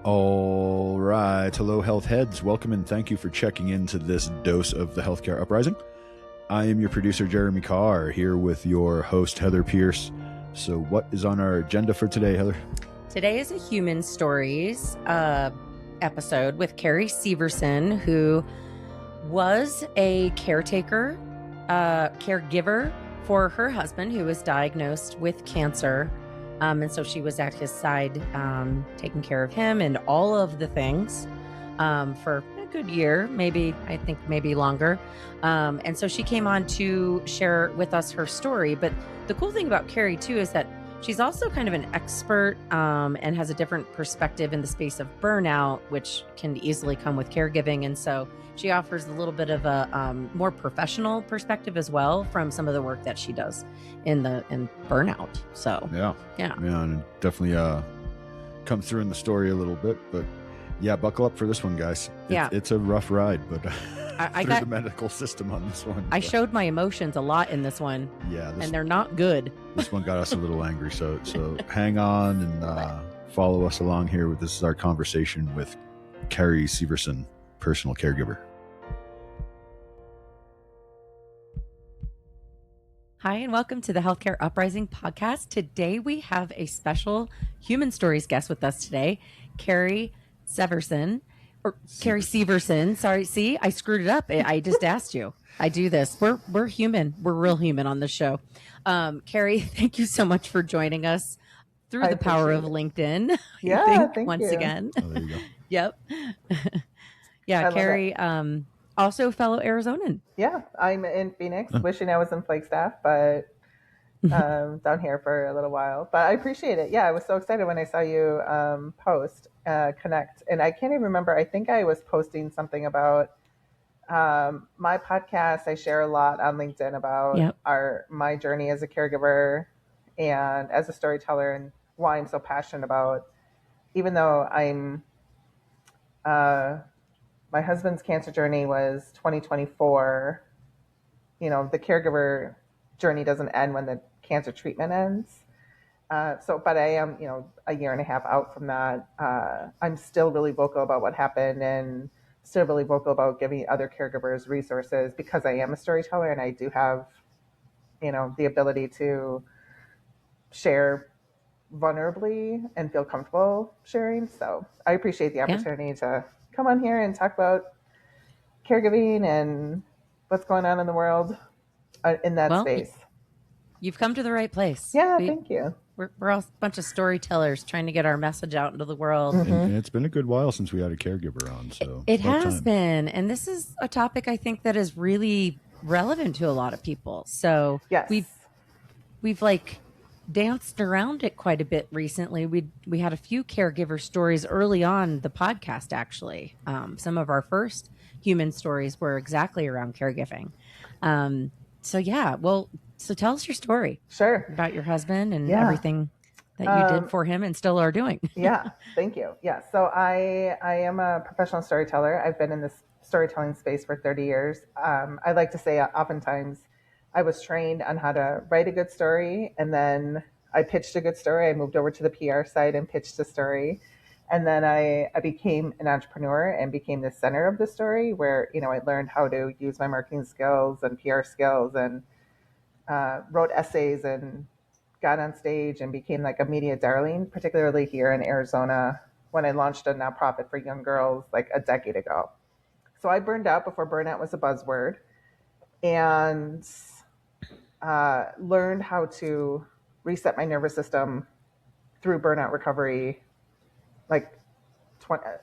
All right. Hello, health heads. Welcome and thank you for checking into this dose of the Healthcare Uprising. I am your producer, Jeremy Carr, here with your host, Heather Pierce. So what is on our agenda for today, Heather? Today is a Human Stories episode with Carrie Severson, who was a caregiver for her husband who was diagnosed with cancer. And so she was at his side, taking care of him and all of the things for a good year, maybe longer. And so she came on to share with us her story. But the cool thing about Carrie, too, is that she's also kind of an expert and has a different perspective in the space of burnout, which can easily come with caregiving. And so she offers a little bit of a more professional perspective as well from some of the work that she does in burnout. So yeah, and it definitely comes through in the story a little bit. But yeah, buckle up for this one, guys. It's a rough ride, but I got the medical system on this one. I showed my emotions a lot in this one. Yeah, and they're not good. This one got us a little angry. So hang on and follow us along here. This is our conversation with Carrie Severson, personal caregiver. Hi, and welcome to the Healthcare Uprising podcast. Today we have a special Human Stories guest with us today, Carrie Severson, or Carrie Severson. Sorry, see, I screwed it up. I just asked you. I do this. We're human. We're real human on this show. Carrie, thank you so much for joining us through the power of LinkedIn. Yeah, thank once you. again. Oh, there you go. Yep. Yeah, Carrie. Also fellow Arizonan. Yeah, I'm in Phoenix, wishing I was in Flagstaff, but down here for a little while. But I appreciate it. Yeah, I was so excited when I saw you connect. And I can't even remember. I think I was posting something about my podcast. I share a lot on LinkedIn about my journey as a caregiver and as a storyteller and why I'm so passionate about, even though I'm my husband's cancer journey was 2024. You know, the caregiver journey doesn't end when the cancer treatment ends. But I am, a year and a half out from that. I'm still really vocal about what happened and still really vocal about giving other caregivers resources because I am a storyteller and I do have, the ability to share vulnerably and feel comfortable sharing. So I appreciate the opportunity to come on here and talk about caregiving and what's going on in the world in that space. You've come to the right place. Yeah, thank you. We're all a bunch of storytellers trying to get our message out into the world. Mm-hmm. And it's been a good while since we had a caregiver on. So it has been. And this is a topic I think that is really relevant to a lot of people. So we've like danced around it quite a bit recently. We had a few caregiver stories early on the podcast, actually. Some of our first human stories were exactly around caregiving. So tell us your story. Sure. About your husband and everything that you did for him and still are doing. Yeah, thank you. Yeah, so I am a professional storyteller. I've been in this storytelling space for 30 years. I like to say oftentimes I was trained on how to write a good story, and then I pitched a good story. I moved over to the PR side and pitched a story. And then I became an entrepreneur and became the center of the story where, I learned how to use my marketing skills and PR skills and wrote essays and got on stage and became like a media darling, particularly here in Arizona when I launched a nonprofit for young girls like a decade ago. So I burned out before burnout was a buzzword and learned how to reset my nervous system through burnout recovery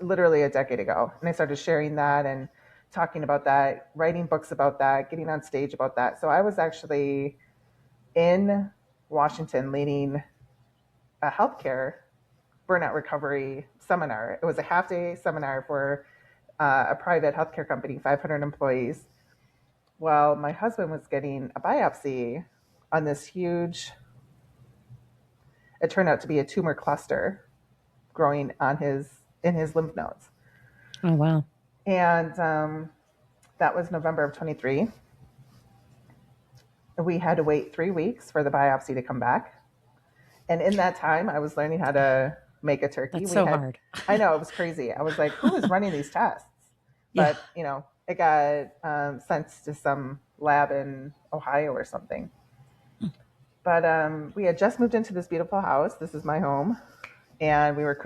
literally a decade ago. And I started sharing that and talking about that, writing books about that, getting on stage about that. So I was actually in Washington leading a healthcare burnout recovery seminar. It was a half-day seminar for a private healthcare company, 500 employees. Well, my husband was getting a biopsy on this huge, it turned out to be a tumor cluster growing in his lymph nodes. Oh, wow. And that was November of 23. We had to wait 3 weeks for the biopsy to come back. And in that time, I was learning how to make a turkey. That's so hard. I know, it was crazy. I was like, who is running these tests? But, it got sent to some lab in Ohio or something. But we had just moved into this beautiful house. This is my home. And we were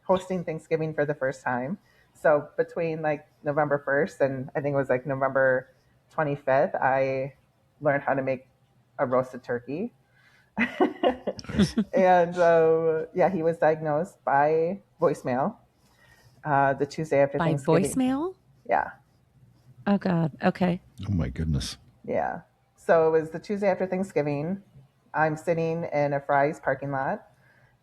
hosting Thanksgiving for the first time. So between like November 1st and I think it was like November 25th, I learned how to make a roasted turkey. And he was diagnosed by voicemail the Tuesday after Thanksgiving. By voicemail? Yeah. Oh, God. Okay. Oh, my goodness. Yeah. So it was the Tuesday after Thanksgiving. I'm sitting in a Fry's parking lot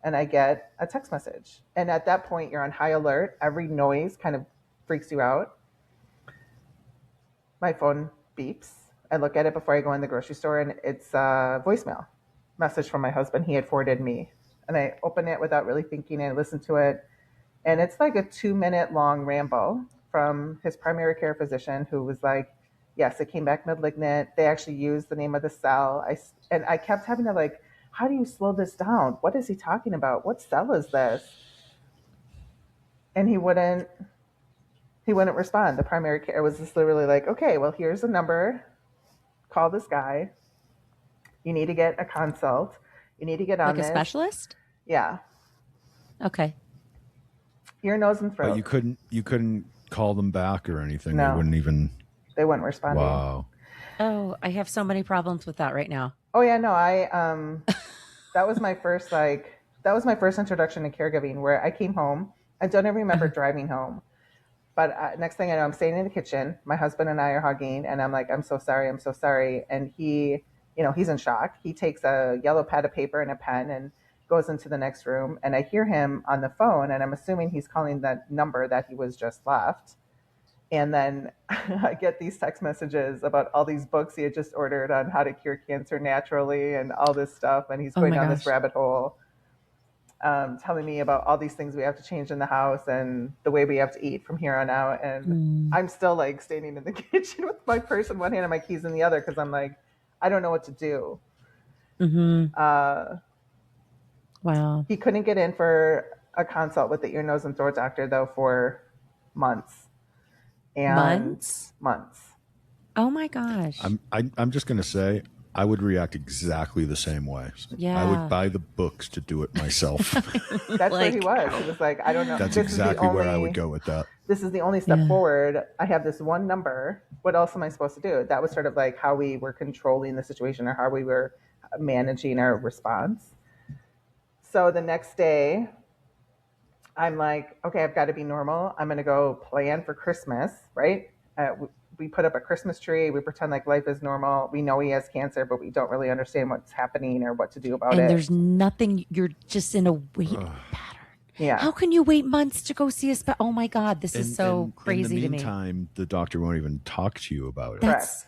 and I get a text message. And at that point, you're on high alert. Every noise kind of freaks you out. My phone beeps. I look at it before I go in the grocery store and it's a voicemail message from my husband. He had forwarded me. And I open it without really thinking and I listen to it. And it's like a 2-minute long ramble from his primary care physician who was like, yes, it came back malignant. They actually used the name of the cell. I kept having to like, how do you slow this down? What is he talking about? What cell is this? And he wouldn't respond. The primary care was just literally like, okay, well, here's a number. Call this guy. You need to get a consult. You need to get on this. Like a specialist? Yeah. Okay. Ear, nose, and throat. But you couldn't call them back or anything. No. They wouldn't respond. Wow. Oh, I have so many problems with that right now. Oh yeah, no, that was my first introduction to caregiving, where I came home. I don't even remember driving home, but next thing I know, I'm staying in the kitchen. My husband and I are hugging, and I'm like, I'm so sorry. And he, he's in shock. He takes a yellow pad of paper and a pen and goes into the next room, and I hear him on the phone, and I'm assuming he's calling that number that he was just left. And then I get these text messages about all these books he had just ordered on how to cure cancer naturally and all this stuff. And he's going down this rabbit hole, telling me about all these things we have to change in the house and the way we have to eat from here on out. And I'm still like standing in the kitchen with my purse in one hand and my keys in the other because I'm like, I don't know what to do. Mm-hmm. Wow. He couldn't get in for a consult with the ear, nose, and throat doctor, though, for months. Months. Oh my gosh. I'm just going to say I would react exactly the same way. Yeah. I would buy the books to do it myself. That's where he was. He was like, I don't know. That's exactly where I would go with that. This is the only step forward. I have this one number. What else am I supposed to do? That was sort of like how we were controlling the situation or how we were managing our response. So the next day, I'm like, okay, I've got to be normal. I'm going to go plan for Christmas, right? We put up a Christmas tree. We pretend like life is normal. We know he has cancer, but we don't really understand what's happening or what to do about it. And there's nothing. You're just in a wait pattern. Yeah. How can you wait months to go see a oh my God, this is so crazy to me. In the meantime, the doctor won't even talk to you about it. That's,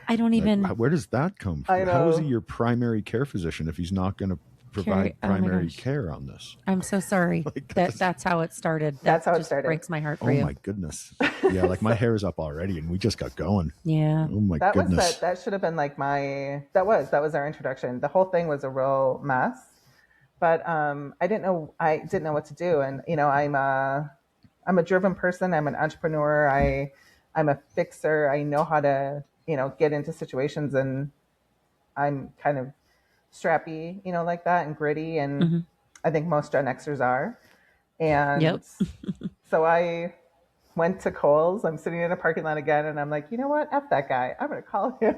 I don't even. Where does that come from? How is he your primary care physician if he's not going to provide primary care on this? I'm so sorry. That's how it started. That's how it started. Breaks my heart for you. Oh my goodness. Yeah, like my hair is up already and we just got going. Yeah. Oh my goodness. That should have been like that was our introduction. The whole thing was a real mess. But I didn't know what to do. And I'm a driven person. I'm an entrepreneur. I'm a fixer. I know how to, get into situations, and I'm kind of strappy, like that, and gritty. And I think most Gen Xers are. And so I went to Kohl's. I'm sitting in a parking lot again, and I'm like, you know what? F that guy. I'm going to call him.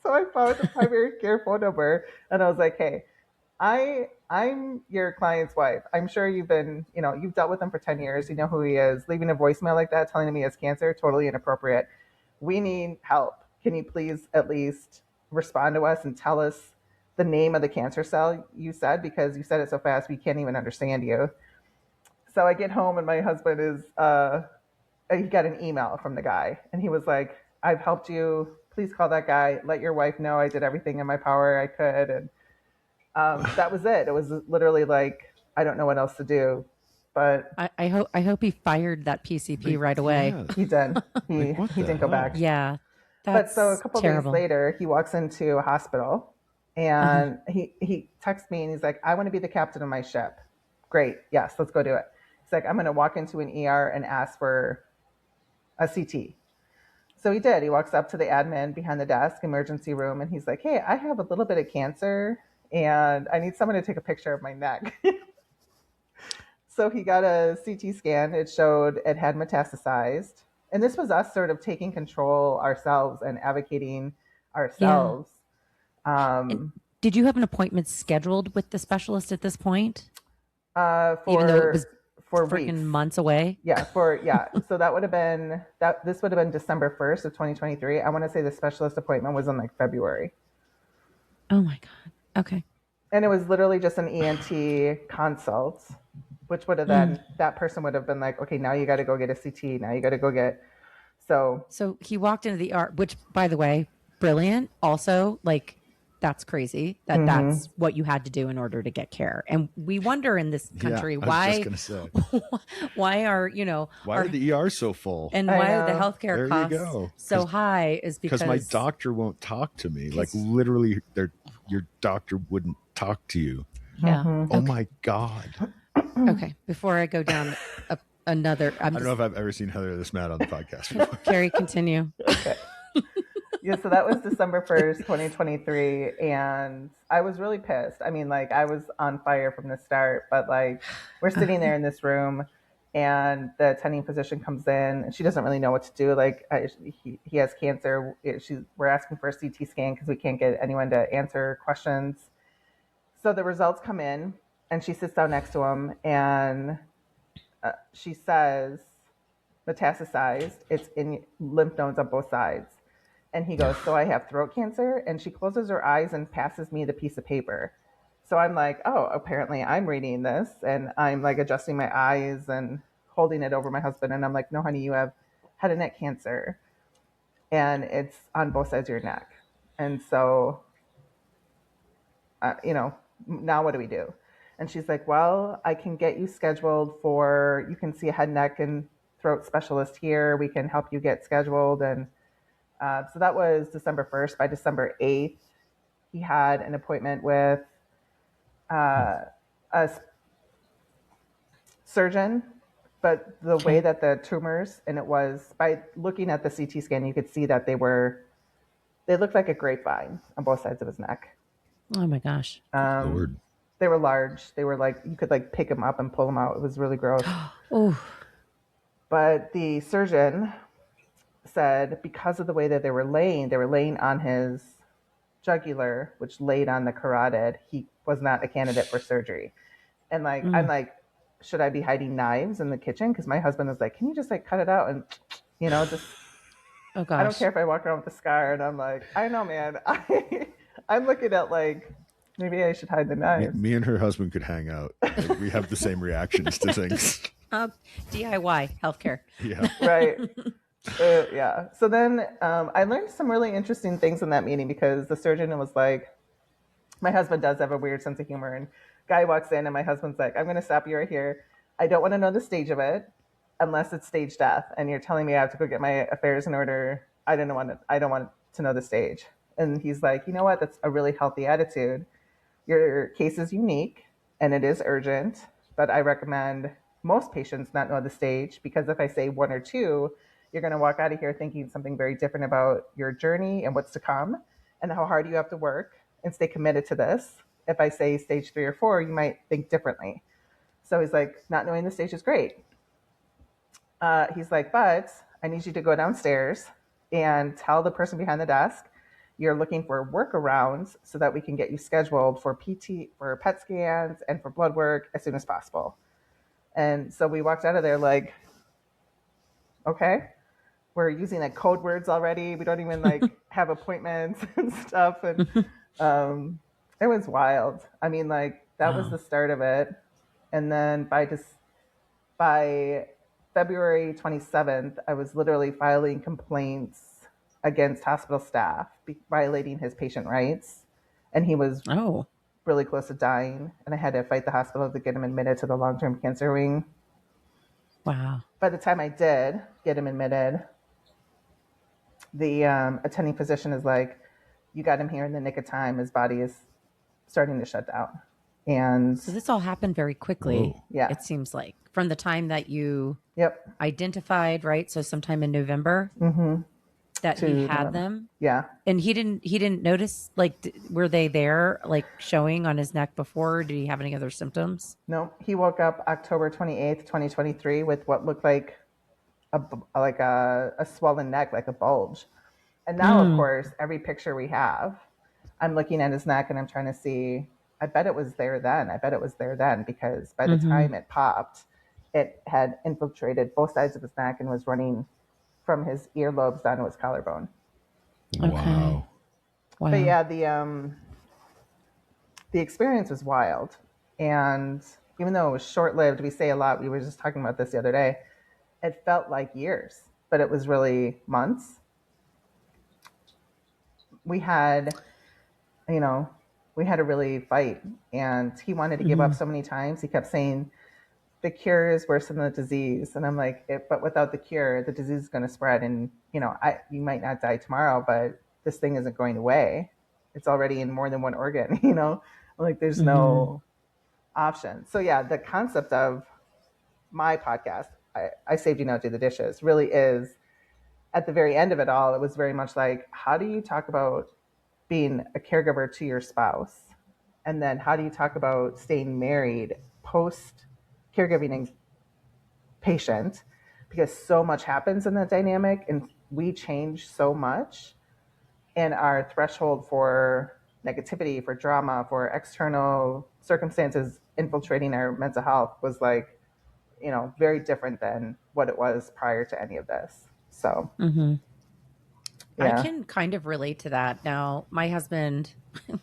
So I found the primary care phone number, and I was like, hey, I'm your client's wife. I'm sure you've dealt with him for 10 years. You know who he is. Leaving a voicemail like that, telling him he has cancer, totally inappropriate. We need help. Can you please at least respond to us and tell us the name of the cancer cell you said, because you said it so fast we can't even understand you. So I get home and my husband he got an email from the guy, and he was like, I've helped you. Please call that guy. Let your wife know I did everything in my power I could. And that was it. It was literally like, I don't know what else to do. But I hope he fired that PCP right away. Yeah. He did. He didn't go back. Yeah. But so a couple of days later, he walks into a hospital, and he texts me and he's like, I want to be the captain of my ship. great. Yes, let's go do it. He's like, I'm going to walk into an ER and ask for a CT. So he did. He walks up to the admin behind the desk, emergency room, and he's like, hey, I have a little bit of cancer and I need someone to take a picture of my neck. So he got a CT scan. It showed it had metastasized. And this was us sort of taking control ourselves and advocating ourselves. And did you have an appointment scheduled with the specialist at this point? For, even though it was for freaking weeks. months away? Yeah, so that would have been this would have been December 1st of 2023. I want to say the specialist appointment was in like February. Oh my God. Okay. And it was literally just an ENT consult, which would have then that person would have been like, okay, now you got to go get a CT. Now you got to go get. So he walked into the ER, which, by the way, brilliant. Also, like, that's crazy that that's what you had to do in order to get care. And we wonder in this country why are why are the ERs so full and why are the healthcare costs so high is because my doctor won't talk to me. Like literally, your doctor wouldn't talk to you. Yeah. Oh my God. Okay. Before I go down another, I don't know if I've ever seen Heather this mad on the podcast before. Carrie, continue. Okay. Yeah, so that was December 1st, 2023. And I was really pissed. I mean, like, I was on fire from the start, but like, we're sitting there in this room and the attending physician comes in and she doesn't really know what to do. Like, he has cancer. We're asking for a CT scan because we can't get anyone to answer questions. So the results come in and she sits down next to him and she says, metastasized, it's in lymph nodes on both sides. And he goes, so I have throat cancer? And she closes her eyes and passes me the piece of paper. So I'm like, oh, apparently I'm reading this. And I'm like adjusting my eyes and holding it over my husband. And I'm like, no, honey, you have head and neck cancer. And it's on both sides of your neck. And so, now what do we do? And she's like, well, I can get you scheduled you can see a head, neck, and throat specialist here. We can help you get scheduled. And so that was December 1st. By December 8th, he had an appointment with a surgeon. But the way that the tumors, and it was by looking at the CT scan, you could see that they looked like a grapevine on both sides of his neck. Oh my gosh. Lord. They were large. They were like, you could like pick them up and pull them out. It was really gross. But the surgeon said because of the way that they were laying on his jugular, which laid on the carotid, he was not a candidate for surgery. And like, I'm like, should I be hiding knives in the kitchen? Because my husband was like, can you just like cut it out and, just, oh gosh. I don't care if I walk around with a scar. And I'm like, I know, man. I'm looking at like, maybe I should hide the knives. Me and her husband could hang out. Like, we have the same reactions to things. DIY healthcare. Yeah. Right. Yeah. So then I learned some really interesting things in that meeting because the surgeon was like, my husband does have a weird sense of humor. And guy walks in and my husband's like, I'm going to stop you right here. I don't want to know the stage of it unless it's stage death. And you're telling me I have to go get my affairs in order. I don't want to know the stage. And he's like, you know what? That's a really healthy attitude. Your case is unique and it is urgent, but I recommend most patients not know the stage because if I say one or two, you're going to walk out of here thinking something very different about your journey and what's to come and how hard you have to work and stay committed to this. If I say stage 3 or 4, you might think differently. So he's like, not knowing the stage is great. He's like, but I need you to go downstairs and tell the person behind the desk you're looking for workarounds so that we can get you scheduled for PET scans and for blood work as soon as possible. And so we walked out of there like, okay, we're using like code words already. We don't even like have appointments and stuff. And it was wild. I mean, like that was the start of it. And then by February 27th, I was literally filing complaints against hospital staff violating his patient rights. And he was really close to dying. And I had to fight the hospital to get him admitted to the long-term cancer wing. Wow. By the time I did get him admitted, the attending physician is like, you got him here in the nick of time. His body is starting to shut down. And So this all happened very quickly. Whoa. yeah. It seems like from the time that you Yep. identified, right? So sometime in November Mm-hmm. that he had them. Yeah. And he didn't notice, like, were they there, like, showing on his neck before? Or did he have any other symptoms? No, he woke up October 28th, 2023 with what looked like a swollen neck, like a bulge. And now, of course, every picture we have, I'm looking at his neck and I'm trying to see, I bet it was there then. I bet it was there then, because by the time it popped, it had infiltrated both sides of his neck and was running from his earlobes down to his collarbone. Wow. Wow. But yeah, the experience was wild. And even though it was short-lived, we say a lot, we were just talking about this the other day, it felt like years, but it was really months. We had to really fight, and he wanted to give up so many times. He kept saying the cure is worse than the disease. And I'm like, but without the cure, the disease is going to spread, and you might not die tomorrow, but this thing isn't going away. It's already in more than one organ, like there's no option. So yeah, the concept of my podcast, I Saved You, Now Do the Dishes, really is, at the very end of it all, it was very much like, how do you talk about being a caregiver to your spouse? And then how do you talk about staying married post caregiving and patient? Because so much happens in that dynamic, and we change so much. And our threshold for negativity, for drama, for external circumstances infiltrating our mental health was like, very different than what it was prior to any of this. So, I can kind of relate to that. Now, my husband,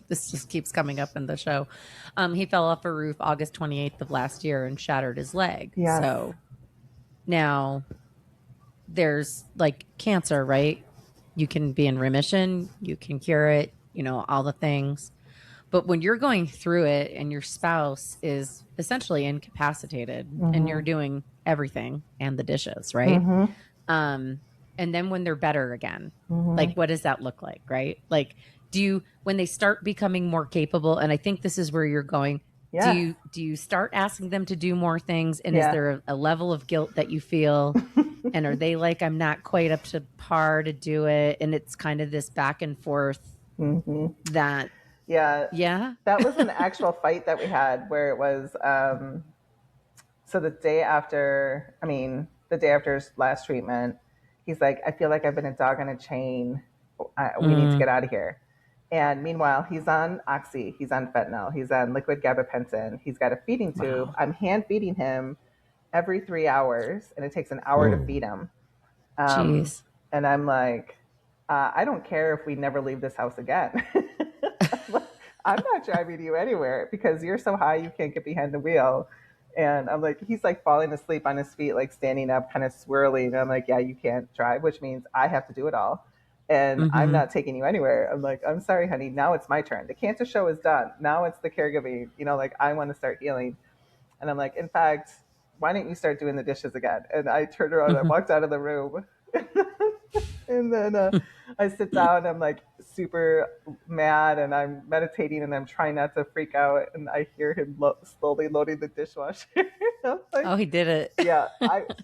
this just keeps coming up in the show. He fell off a roof August 28th of last year and shattered his leg. Yes. So now there's like cancer, right? You can be in remission, you can cure it, all the things. But when you're going through it and your spouse is essentially incapacitated and you're doing everything and the dishes, right? And then when they're better again, like, what does that look like, right? Like, when they start becoming more capable, and I think this is where you're going, do you start asking them to do more things? And is there a level of guilt that you feel? And are they like, I'm not quite up to par to do it? And it's kind of this back and forth that... Yeah. That was an actual fight that we had, where it was, so the day after his last treatment, he's like, I feel like I've been a dog on a chain. We need to get out of here. And meanwhile, he's on oxy, he's on fentanyl, he's on liquid gabapentin, he's got a feeding tube. Wow. I'm hand feeding him every 3 hours, and it takes an hour to feed him. Jeez. And I'm like, I don't care if we never leave this house again. I'm not driving you anywhere because you're so high you can't get behind the wheel. And I'm like, he's like falling asleep on his feet, like standing up, kind of swirling. And I'm like, yeah, you can't drive, which means I have to do it all. And I'm not taking you anywhere. I'm like, I'm sorry, honey. Now it's my turn. The cancer show is done. Now it's the caregiving. Like, I want to start healing. And I'm like, in fact, why don't you start doing the dishes again? And I turned around and I walked out of the room. And then I sit down, I'm like super mad, and I'm meditating, and I'm trying not to freak out, and I hear him slowly loading the dishwasher. Like, oh, he did it. Yeah,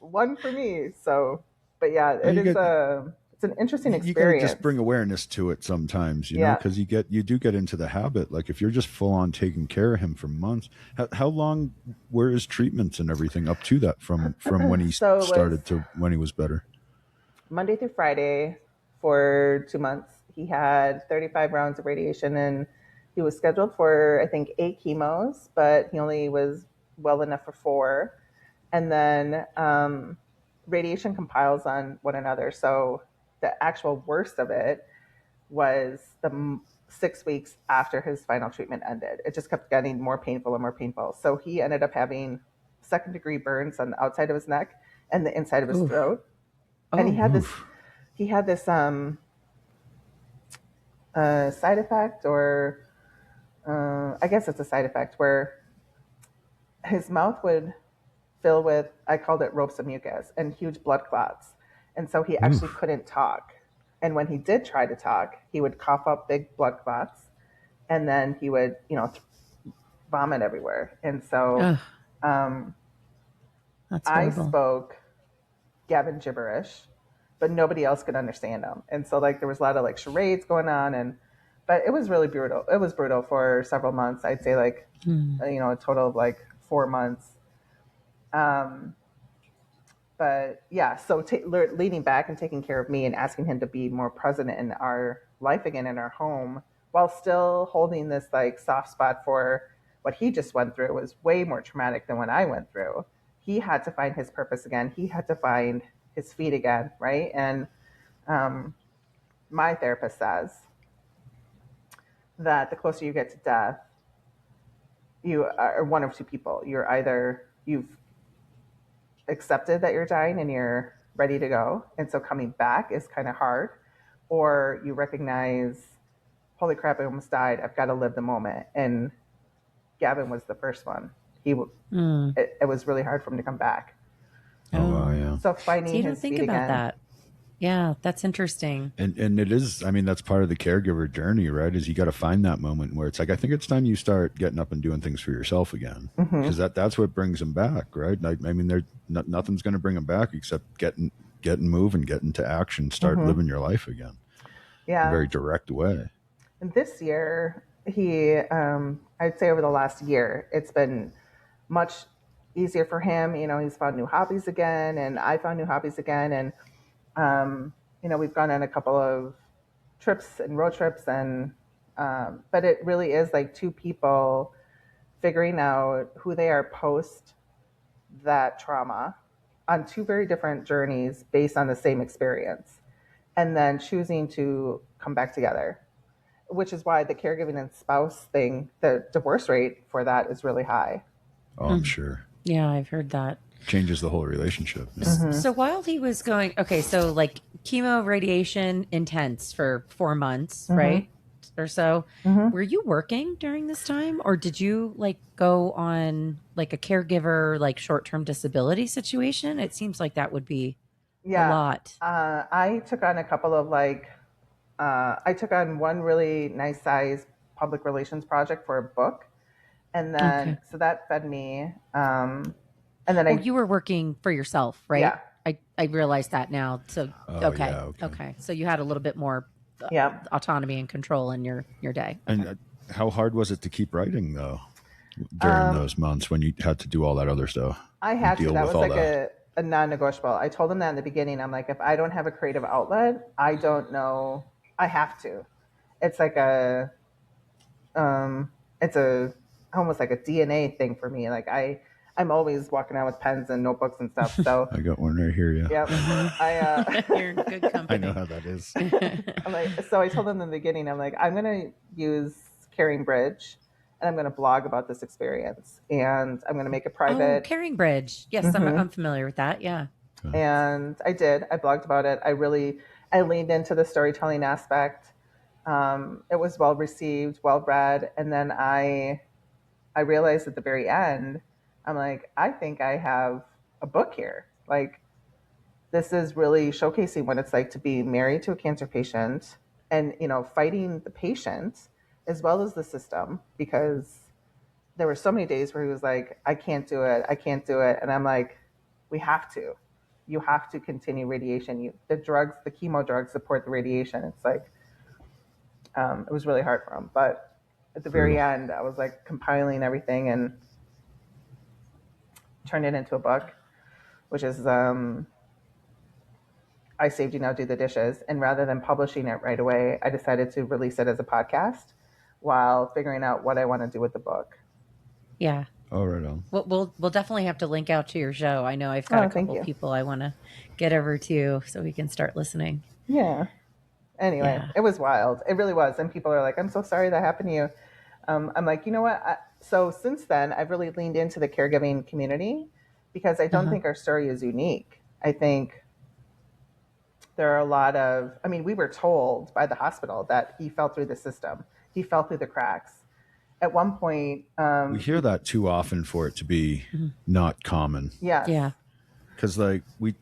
one for me. So, but yeah, it's an interesting experience. You gotta just bring awareness to it sometimes, know, because you do get into the habit. Like, if you're just full on taking care of him for months, how long were his treatments and everything up to that from when he started to when he was better? Monday through Friday for 2 months. He had 35 rounds of radiation, and he was scheduled for, I think, 8 chemos, but he only was well enough for 4. And then radiation compiles on one another. So the actual worst of it was the 6 weeks after his final treatment ended. It just kept getting more painful and more painful. So he ended up having 2nd-degree burns on the outside of his neck and the inside of his throat. And he had this side effect, or I guess it's a side effect, where his mouth would fill with, I called it ropes of mucus, and huge blood clots. And so he actually couldn't talk. And when he did try to talk, he would cough up big blood clots, and then he would, vomit everywhere. And so Ugh, um, that's I horrible. spoke Gavin gibberish, but nobody else could understand him. And so like there was a lot of like charades going on, and but it was really brutal. It was brutal for several months. I'd say like a total of like 4 months. But yeah, so leaning back and taking care of me and asking him to be more present in our life again, in our home, while still holding this like soft spot for what he just went through was way more traumatic than what I went through. He had to find his purpose again. He had to find his feet again, right? And my therapist says that the closer you get to death, you are one of two people. You're either you've accepted that you're dying and you're ready to go, and so coming back is kind of hard, or you recognize, holy crap, I almost died, I've got to live the moment. And Gavin was the first one. It was really hard for him to come back. Oh, yeah. So finding you his don't think feet about again. that. Yeah, that's interesting. And it is, I mean, that's part of the caregiver journey, right? Is you got to find that moment where it's like, I think it's time you start getting up and doing things for yourself again, because that's what brings them back, right? Like, I mean, nothing's going to bring them back except getting moving, getting to action, start living your life again. Yeah. In a very direct way. And this year, I'd say over the last year, it's been much easier for him. He's found new hobbies again, and I found new hobbies again. And we've gone on a couple of trips and road trips, and but it really is like two people figuring out who they are post that trauma on two very different journeys based on the same experience, and then choosing to come back together, which is why the caregiving and spouse thing, the divorce rate for that is really high. Oh, I'm sure. Yeah, I've heard that. Changes the whole relationship. So while he was going, so like chemo, radiation, intense for 4 months, right? Or so. Were you working during this time, or did you like go on like a caregiver, like short-term disability situation? It seems like that would be a lot. I took on a couple of I took on one really nice size public relations project for a book. And then, so that fed me. And then you were working for yourself, right? Yeah. I realized that now. So, okay. So you had a little bit more autonomy and control in your day. And how hard was it to keep writing though during those months when you had to do all that other stuff? I had to. That was like a non-negotiable. I told him that in the beginning. I'm like, if I don't have a creative outlet, I don't know. I have to. It's like it's almost like a DNA thing for me. Like I'm always walking around with pens and notebooks and stuff. So I got one right here. Yeah. Yep. You're in good company. I know how that is. So I told them in the beginning, I'm like, I'm going to use Caring Bridge, and I'm going to blog about this experience, and I'm going to make it private. Oh, Caring Bridge. Yes, I'm familiar with that. Yeah. And I did. I blogged about it. I leaned into the storytelling aspect. It was well received, well read, and then I realized at the very end, I'm like, I think I have a book here. Like, this is really showcasing what it's like to be married to a cancer patient and, fighting the patient as well as the system, because there were so many days where he was like, I can't do it. I can't do it. And I'm like, we have to. You have to continue radiation. The chemo drugs support the radiation. It's like, it was really hard for him. But at the very end, I was like compiling everything and turned it into a book, which is I Saved You, Now Do the Dishes. And rather than publishing it right away, I decided to release it as a podcast while figuring out what I want to do with the book. Yeah. Oh, right on. We'll definitely have to link out to your show. I know I've got a couple people I want to get over to so we can start listening. Yeah. Anyway, It was wild. It really was. And people are like, I'm so sorry that happened to you. I'm like, you know what? So since then, I've really leaned into the caregiving community because I don't think our story is unique. I think there are a lot of, we were told by the hospital that he fell through the system. He fell through the cracks. At one point, we hear that too often for it to be not common. Yes. Yeah. Because we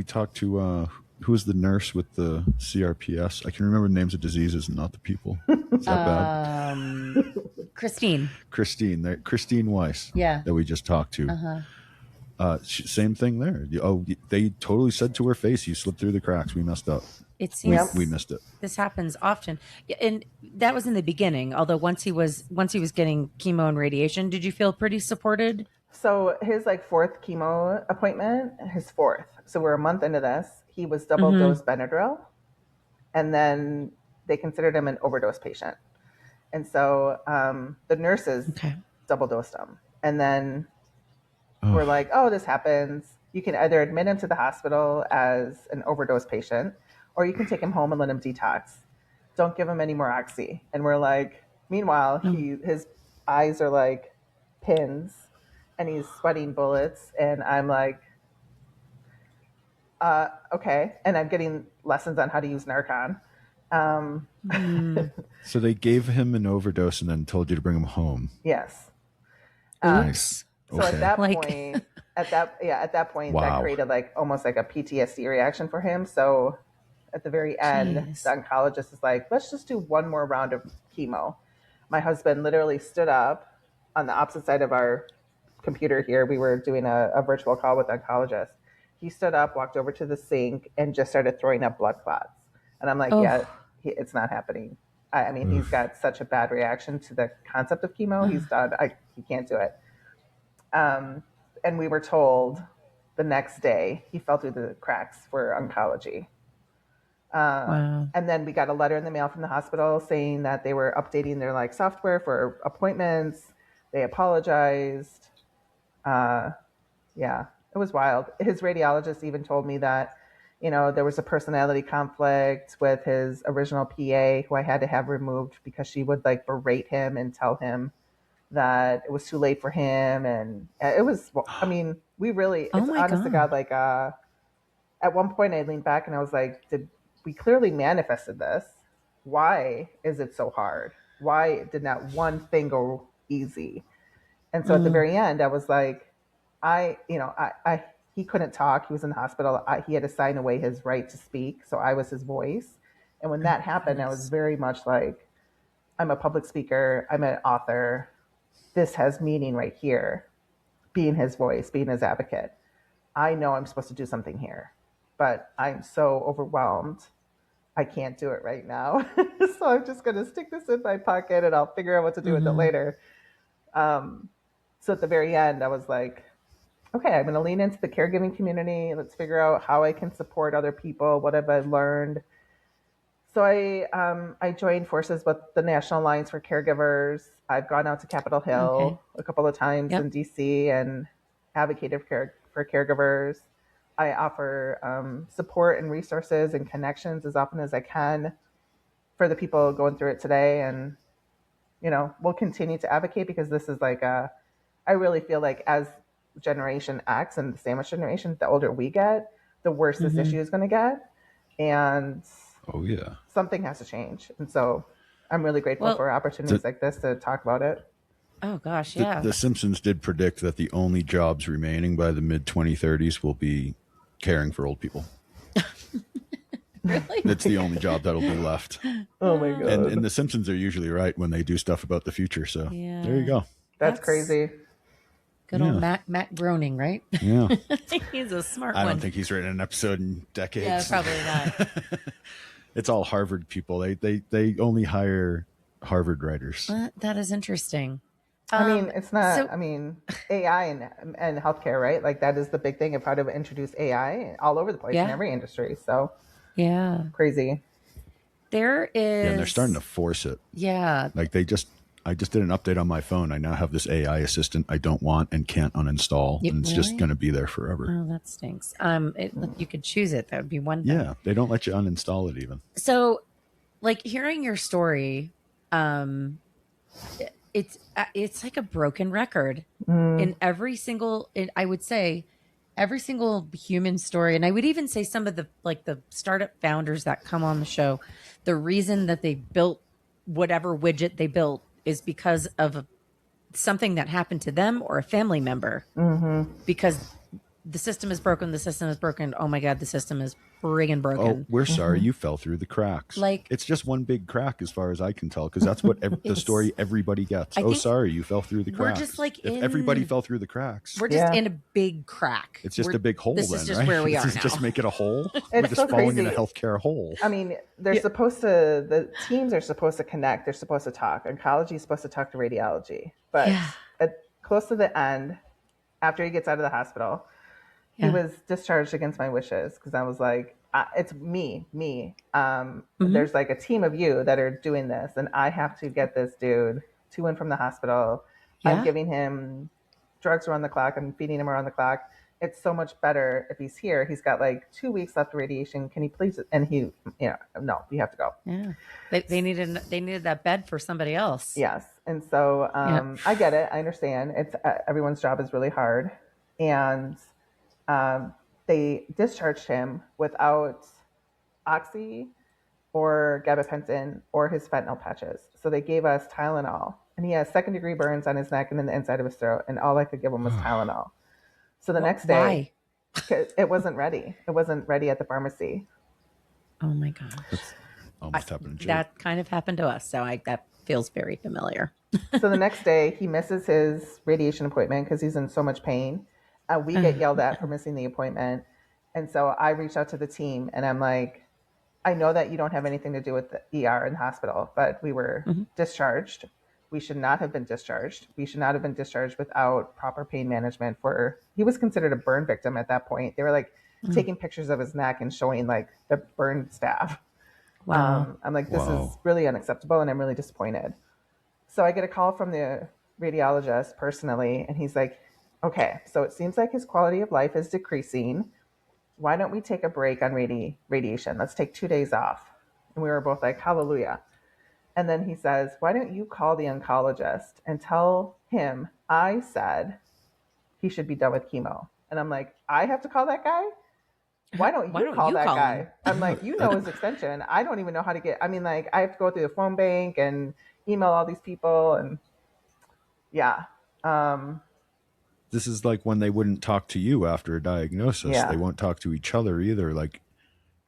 talked to who's the nurse with the CRPS? I can remember the names of diseases and not the people. Is that bad? Christine. Christine Weiss. Yeah. That we just talked to. Same thing there. They totally said to her face, "You slipped through the cracks. We messed up. It seems we missed it." This happens often, and that was in the beginning. Although once he was getting chemo and radiation, did you feel pretty supported? So his fourth chemo appointment, his fourth. So we're a month into this. He was double dose Benadryl, and then they considered him an overdose patient. And so the nurses double dosed him, and then we're like, "Oh, this happens. You can either admit him to the hospital as an overdose patient, or you can take him home and let him detox. Don't give him any more oxy." And we're like, meanwhile, his eyes are like pins and he's sweating bullets. And I'm like, okay. And I'm getting lessons on how to use Narcan. So they gave him an overdose and then told you to bring him home. Yes. Nice. So at that point, that created almost like a PTSD reaction for him. So at the very end, the oncologist is like, "Let's just do one more round of chemo." My husband literally stood up on the opposite side of our computer here. We were doing a virtual call with the oncologist. He stood up, walked over to the sink, and just started throwing up blood clots. And I'm like, it's not happening. I mean, he's got such a bad reaction to the concept of chemo. He's done. He can't do it. And we were told the next day he fell through the cracks for oncology. Wow. And then we got a letter in the mail from the hospital saying that they were updating their software for appointments. They apologized. It was wild. His radiologist even told me that, there was a personality conflict with his original PA who I had to have removed because she would berate him and tell him that it was too late for him. And it was, we really, it's honest to God, at one point I leaned back and I was like, we clearly manifested this. Why is it so hard? Why did not one thing go easy? And so at the very end, I was like, he couldn't talk. He was in the hospital. He had to sign away his right to speak. So I was his voice. And when that happened, I was very much like, I'm a public speaker. I'm an author. This has meaning right here. Being his voice, being his advocate. I know I'm supposed to do something here, but I'm so overwhelmed. I can't do it right now. So I'm just going to stick this in my pocket and I'll figure out what to do with it later. So at the very end, I was like, okay, I'm going to lean into the caregiving community. Let's figure out how I can support other people. What have I learned? So I joined forces with the National Alliance for Caregivers. I've gone out to Capitol Hill a couple of times in DC and advocated for caregivers. I offer support and resources and connections as often as I can for the people going through it today. And, we'll continue to advocate because this is I really feel like as Generation X and the sandwich generation, the older we get, the worse this issue is going to get. And something has to change. And so I'm really grateful for opportunities like this to talk about it. Oh gosh, yeah. The Simpsons did predict that the only jobs remaining by the mid 2030s will be caring for old people. Really? It's the only job that'll be left. Oh my God. And the Simpsons are usually right when they do stuff about the future. So there you go. That's crazy. Good old Matt Groening, right? Yeah. He's a smart one. I don't think he's written an episode in decades. Yeah, probably not. It's all Harvard people. They only hire Harvard writers. That is interesting. It's not, AI and healthcare, right? That is the big thing of how to introduce AI all over the place in every industry. So crazy. There is. And they're starting to force it. Yeah. I just did an update on my phone. I now have this AI assistant I don't want and can't uninstall. And it's just going to be there forever. Oh, that stinks. You could choose it. That would be one thing. Yeah. They don't let you uninstall it even. So hearing your story, it's like a broken record in every single, I would say every single human story. And I would even say some of the startup founders that come on the show, the reason that they built whatever widget they built is because of something that happened to them or a family member, because the system is broken. The system is broken. Oh my God, the system is friggin' broken. Oh, we're sorry, you fell through the cracks. Like, it's just one big crack as far as I can tell, because that's what the story everybody gets. I Oh, think sorry, you fell through the cracks. We're just like if everybody fell through the cracks, we're just in a big crack. It's just a big hole. This then, is just right? where we are This is now. just make it a hole. We're It's just so falling in crazy. a healthcare hole. I mean, they're supposed to, the teams are supposed to connect. They're supposed to talk. Oncology is supposed to talk to radiology. But close to the end, after he gets out of the hospital, he was discharged against my wishes, because I was like, it's me. There's like a team of you that are doing this, and I have to get this dude to and from the hospital. I'm giving him drugs around the clock. I'm feeding him around the clock. It's so much better if he's here. He's got like 2 weeks left of radiation. Can he please? And he, no, you have to go. Yeah. They needed that bed for somebody else. Yes. And so I get it. I understand. It's everyone's job is really hard. And they discharged him without oxy or gabapentin or his fentanyl patches. So they gave us Tylenol. And he has second-degree burns on his neck and then the inside of his throat. And all I could give him was Tylenol. So the next day, it wasn't ready. It wasn't ready at the pharmacy. Oh, my gosh. That's almost happened to Joe. That kind of happened to us. So that feels very familiar. So the next day, he misses his radiation appointment because he's in so much pain. We get yelled at for missing the appointment. And so I reached out to the team, and I'm like, I know that you don't have anything to do with the ER in the hospital, but we were discharged. We should not have been discharged. We should not have been discharged without proper pain management. He was considered a burn victim at that point. They were like taking pictures of his neck and showing like the burn staff. Wow. I'm like, this is really unacceptable, and I'm really disappointed. So I get a call from the radiologist personally, and he's like, okay, so it seems like his quality of life is decreasing. Why don't we take a break on radiation? Let's take 2 days off. And we were both like, hallelujah. And then he says, why don't you call the oncologist and tell him I said he should be done with chemo? And I'm like, I have to call that guy? Why don't you call that guy? I'm like, you know his extension. I don't even know how to get, I mean, like, I have to go through the phone bank and email all these people. And yeah. This is like when they wouldn't talk to you after a diagnosis. Yeah. They won't talk to each other either. Like,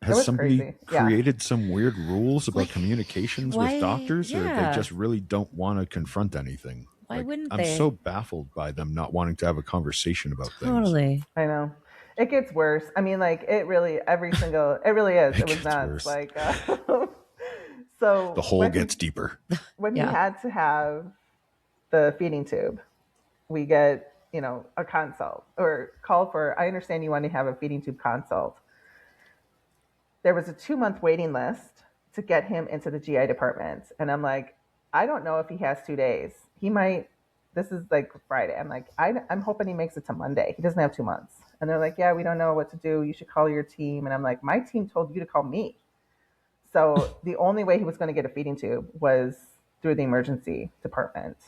has somebody created some weird rules about communications with doctors, or they just really don't want to confront anything? Why wouldn't I'm so baffled by them not wanting to have a conversation about things. Totally. I know. It gets worse. I mean, like, it really is. It was nuts. Worse. Like, so the hole gets deeper. When he had to have the feeding tube, we get, a consult or call for, I understand you want to have a feeding tube consult. There was a 2-month waiting list to get him into the GI department. And I'm like, I don't know if he has 2 days. He might, this is like Friday. I'm like, I'm hoping he makes it to Monday. He doesn't have 2 months. And they're like, yeah, we don't know what to do. You should call your team. And I'm like, my team told you to call me. So the only way he was going to get a feeding tube was through the emergency department.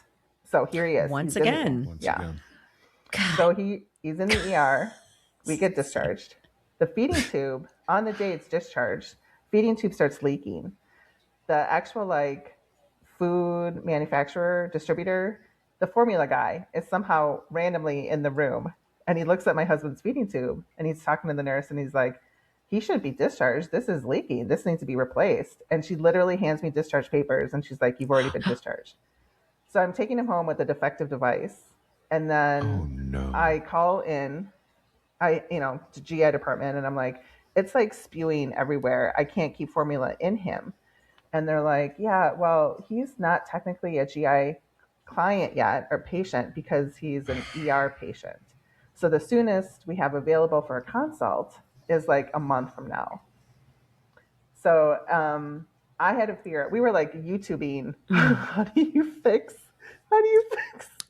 So here he is. Once again. So he's in the ER. We get discharged. The feeding tube, on the day it's discharged, feeding tube starts leaking. The actual food manufacturer, distributor, the formula guy is somehow randomly in the room. And he looks at my husband's feeding tube and he's talking to the nurse and he's like, he shouldn't be discharged. This is leaking. This needs to be replaced. And she literally hands me discharge papers and she's like, you've already been discharged. So I'm taking him home with a defective device. And then I call in, to GI department, and I'm like, it's like spewing everywhere. I can't keep formula in him. And they're like, yeah, well, he's not technically a GI client yet or patient because he's an ER patient. So the soonest we have available for a consult is like a month from now. So I had to figure out, we were like YouTubing, how do you fix?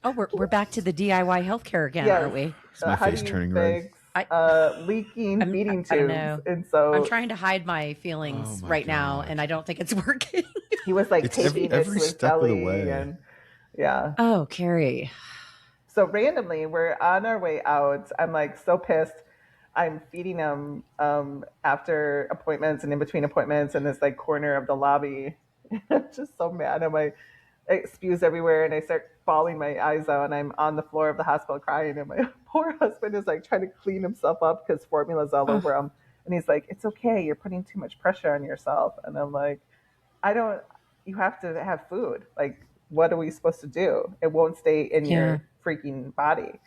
Oh, we're back to the DIY healthcare again, aren't we? Is my face turning red? Leaking feeding tubes. And so I'm trying to hide my feelings now, and I don't think it's working. He was like taping it to his belly. And Oh, Carrie. So randomly, we're on our way out. I'm like so pissed. I'm feeding him after appointments and in between appointments in this like corner of the lobby. I'm just so mad. I'm like, it spews everywhere, and I start bawling my eyes out, and I'm on the floor of the hospital crying, and my poor husband is like trying to clean himself up because formula's all over him, and he's like, "It's okay, you're putting too much pressure on yourself," and I'm like, "I don't. You have to have food. Like, what are we supposed to do? It won't stay in your freaking body."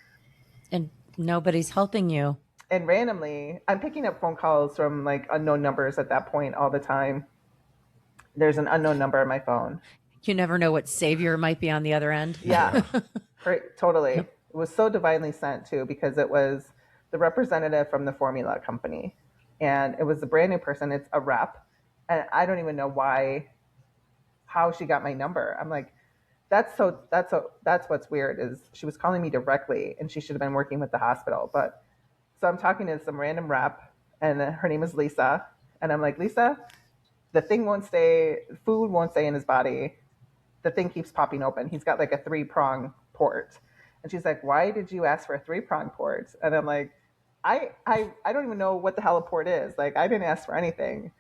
And nobody's helping you. And randomly, I'm picking up phone calls from like unknown numbers at that point all the time. There's an unknown number on my phone. You never know what savior might be on the other end. Yeah, totally. Yep. It was so divinely sent too, because it was the representative from the formula company, and it was a brand new person. It's a rep, and I don't even know how she got my number. I'm like, that's what's weird is she was calling me directly, and she should have been working with the hospital. But so I'm talking to some random rep, and her name is Lisa, and I'm like, Lisa, the thing won't stay, food won't stay in his body. The thing keeps popping open. He's got like a 3-prong port. And she's like, why did you ask for a 3-prong port? And I'm like, I don't even know what the hell a port is. Like, I didn't ask for anything.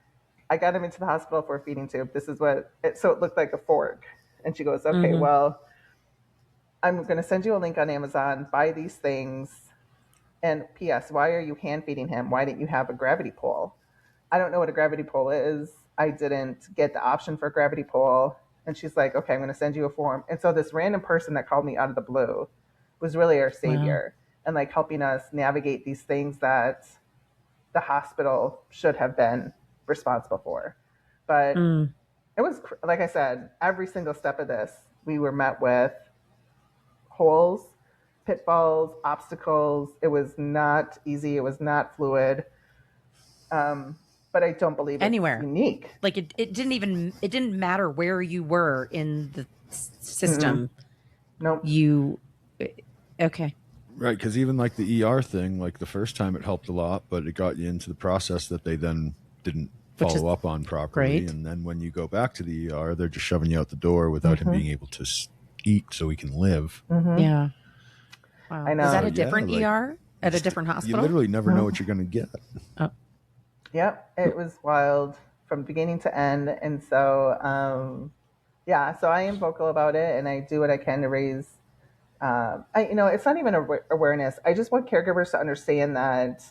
I got him into the hospital for a feeding tube. This is so it looked like a fork. And she goes, okay, well, I'm going to send you a link on Amazon, buy these things. And P.S., why are you hand feeding him? Why didn't you have a gravity pole? I don't know what a gravity pole is. I didn't get the option for a gravity pole. And she's like, okay, I'm going to send you a form. And so this random person that called me out of the blue was really our savior, and like helping us navigate these things that the hospital should have been responsible for. But it was, like I said, every single step of this, we were met with holes, pitfalls, obstacles. It was not easy. It was not fluid. But I don't believe it's anywhere unique. Like it didn't matter where you were in the system. Nope. Okay. Right, because even like the ER thing, like the first time it helped a lot, but it got you into the process that they then didn't follow up on properly. Great. And then when you go back to the ER, they're just shoving you out the door without him being able to eat so he can live. Yeah. Wow. I know. Is that a different ER at a different hospital? You literally never know what you're going to get. Oh. Yep, it was wild from beginning to end. And so, so I am vocal about it, and I do what I can to raise, it's not even awareness. I just want caregivers to understand that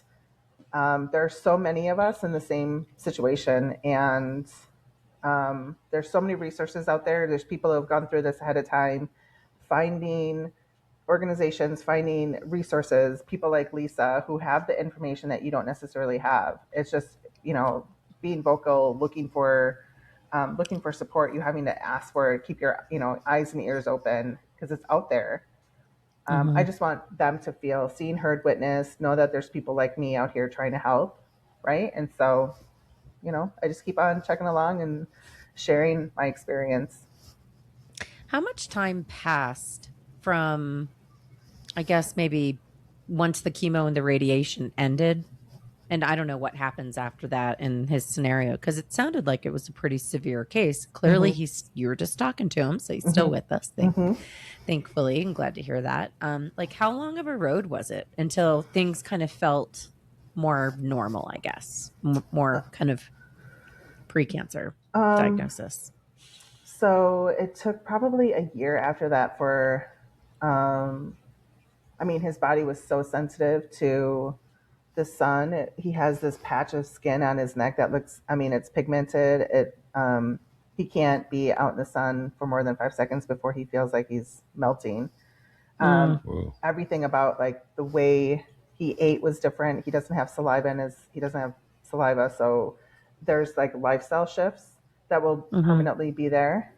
there are so many of us in the same situation, and there's so many resources out there. There's people who have gone through this ahead of time, finding organizations, finding resources, people like Lisa who have the information that you don't necessarily have. It's just, being vocal, looking for support. You having to ask for it, keep your, eyes and ears open because it's out there. I just want them to feel seen, heard, witnessed, know that there's people like me out here trying to help. Right. And so, I just keep on checking along and sharing my experience. How much time passed from, I guess, maybe once the chemo and the radiation ended? And I don't know what happens after that in his scenario, because it sounded like it was a pretty severe case. Clearly, you were just talking to him, so he's still with us. Thankfully, I'm glad to hear that. Like, how long of a road was it until things kind of felt more normal, I guess, more kind of pre-cancer diagnosis? So it took probably a year after that for, his body was so sensitive to the sun. He has this patch of skin on his neck that looks, it's pigmented. He can't be out in the sun for more than 5 seconds before he feels like he's melting. Everything about like the way he ate was different. He doesn't have saliva so there's like lifestyle shifts that will permanently be there.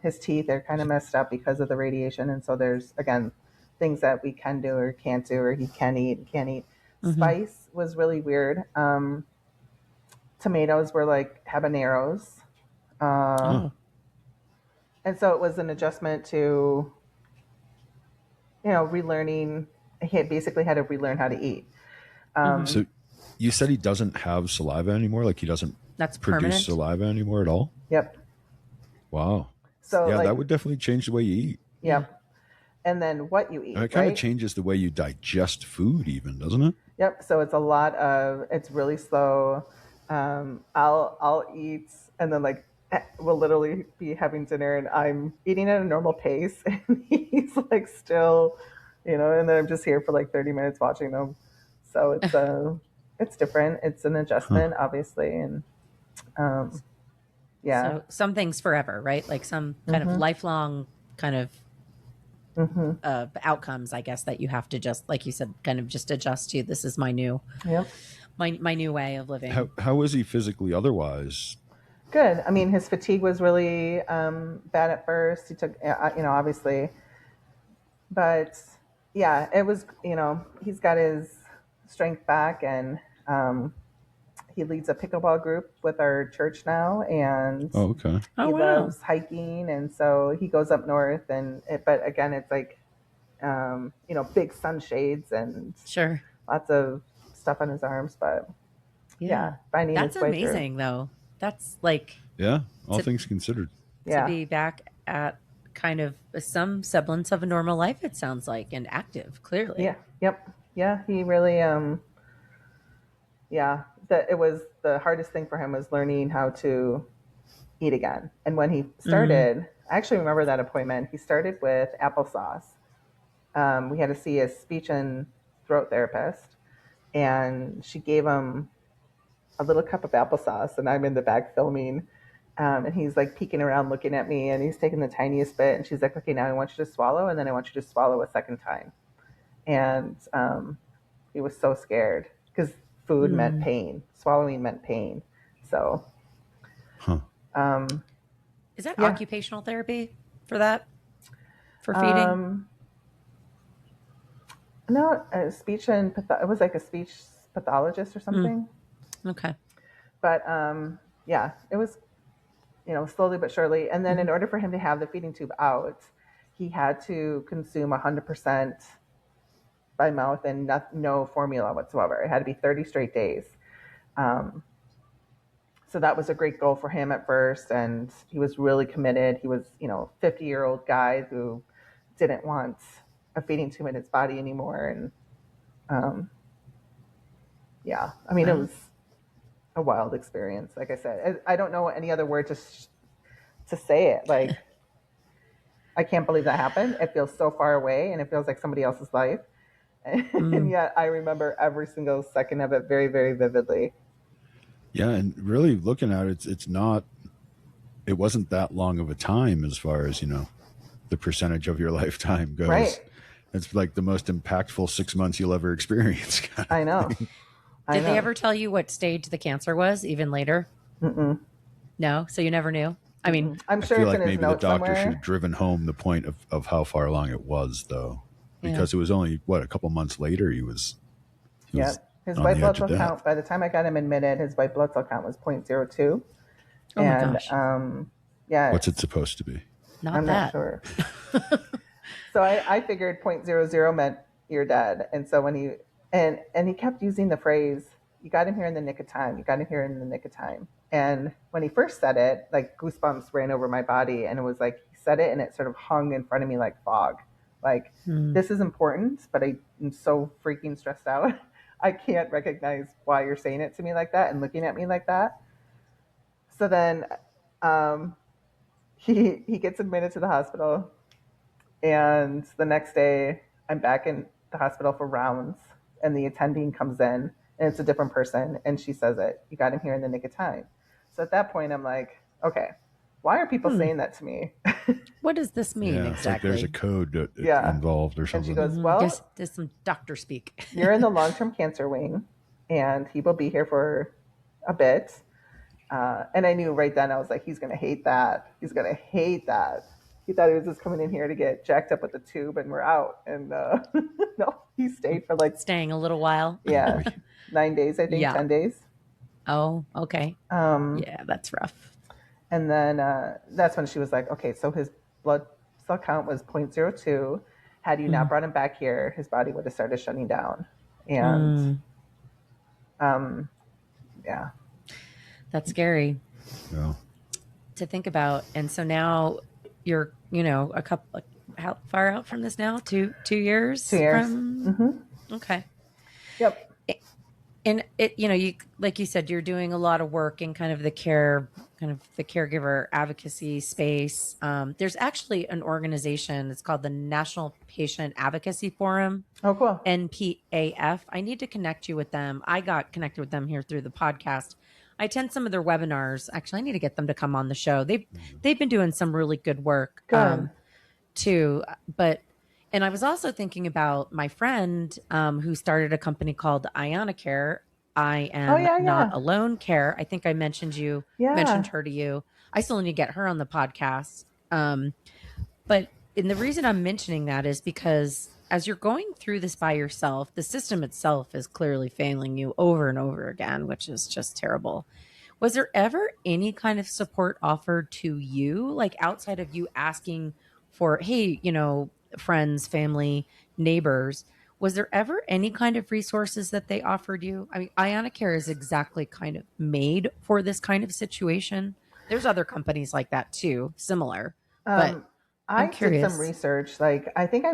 His teeth are kind of messed up because of the radiation, and so there's again things that we can do or can't do, or he can eat, can't eat. Spice was really weird. Tomatoes were like habaneros. And so it was an adjustment to, relearning. He basically had to relearn how to eat. So you said he doesn't have saliva anymore? Like he doesn't produce permanent? Saliva anymore at all? Yep. Wow. So that would definitely change the way you eat. Yep. And then what you eat. And it kind of changes the way you digest food even, doesn't it? Yep. So it's really slow. I'll eat, and then like will literally be having dinner and I'm eating at a normal pace and he's like still, and then I'm just here for like 30 minutes watching them. So it's different. It's an Huh. adjustment, obviously. And yeah. So some things forever, right? Like some kind of Mm-hmm. lifelong kind of Mm-hmm. outcomes, I guess, that you have to just, like you said, kind of just adjust to. This is my new Yep. my new way of living. How is he physically otherwise? Good. I mean, his fatigue was really bad at first. He took, obviously, but yeah, it was, he's got his strength back, and he leads a pickleball group with our church now, and Oh, okay. Oh he wow. loves hiking, and so he goes up north, but again, it's like, big sunshades and Sure. lots of stuff on his arms, but yeah, finding That's his way through. amazing though. That's like Yeah, all to things considered. to Yeah. be back at kind of some semblance of a normal life, it sounds like, and active, clearly. Yeah. Yep. Yeah. He really, yeah, that it was the hardest thing for him was learning how to eat again. And when he started, I actually remember that appointment. He started with applesauce. We had to see a speech and throat therapist, and she gave him a little cup of applesauce, and I'm in the back filming. And he's like peeking around looking at me, and he's taking the tiniest bit, and she's like, okay, now I want you to swallow, and then I want you to swallow a second time. And he was so scared because food meant pain, swallowing meant pain. So Huh. Is that Yeah. occupational therapy for that? For feeding? No, it was like a speech pathologist or something. Okay. But yeah, it was, slowly but surely. And then in order for him to have the feeding tube out, he had to consume 100% by mouth and no formula whatsoever. It had to be 30 straight days. So that was a great goal for him at first, and he was really committed. He was, 50-year-old guy who didn't want a feeding tube in his body anymore, and yeah, I mean, it was a wild experience. Like I said, I don't know any other word to say it. Like, I can't believe that happened. It feels so far away, and it feels like somebody else's life, and yet I remember every single second of it very, very vividly. Yeah, and really looking at it, it wasn't that long of a time as far as, the percentage of your lifetime goes. Right. It's like the most impactful 6 months you'll ever experience. I know. Did they ever tell you what stage the cancer was even later? Mm-mm. No? So you never knew? I mean, I'm I sure feel it's like in his maybe the notes doctor somewhere. should have driven home the point of how far along it was, though, because it was only, a couple months later he was Yeah. His on white the blood edge of cell death. count, by the time I got him admitted, his white blood cell count was 0.02. oh my And gosh. yeah, What's it supposed to be? Not I'm that. not sure. So I figured 0.00 meant you're dead. And so when he kept using the phrase, you got him here in the nick of time. You got him here in the nick of time. And when he first said it, like goosebumps ran over my body. And it was like, he said it and it sort of hung in front of me like fog. Like, this is important, but I'm so freaking stressed out. I can't recognize why you're saying it to me like that and looking at me like that. So then he gets admitted to the hospital. And the next day, I'm back in the hospital for rounds, and the attending comes in, and it's a different person, and she says it. You got him here in the nick of time. So at that point, I'm like, okay, why are people saying that to me? What does this mean Yeah, it's like exactly? there's a code Yeah. involved or And she something. goes, well, There's some doctor speak. you're in the long-term cancer wing, and he will be here for a bit. And I knew right then, I was like, he's going to hate that. He's going to hate that. He thought he was just coming in here to get jacked up with the tube and we're out. And no, he stayed for like, Staying a little while. yeah, 9 days, I think, Yeah. 10 days. Oh, okay. Yeah, that's rough. And then that's when she was like, okay, so his blood cell count was 0.02. Had you not brought him back here, his body would have started shutting down. And yeah. That's scary Yeah. to think about. And so now you're, a couple, how far out from this now? 2 years? 2 years. From... Okay. Yep. And it, you, like you said, you're doing a lot of work in kind of the caregiver advocacy space. There's actually an organization. It's called the National Patient Advocacy Forum, Oh, cool. NPAF. I need to connect you with them. I got connected with them here through the podcast. I attend some of their webinars. Actually, I need to get them to come on the show. They've been doing some really good work. Good. Too. And I was also thinking about my friend who started a company called Iona Care. I am not alone care. I think I mentioned her to you. I still need to get her on the podcast. But and the reason I'm mentioning that is because as you're going through this by yourself, the system itself is clearly failing you over and over again, which is just terrible. Was there ever any kind of support offered to you, like outside of you asking for, hey, friends, family, neighbors? Was there ever any kind of resources that they offered you? I mean, Iona Care is exactly kind of made for this kind of situation. There's other companies like that too, similar. But I'm did some curious. research. Like, I think I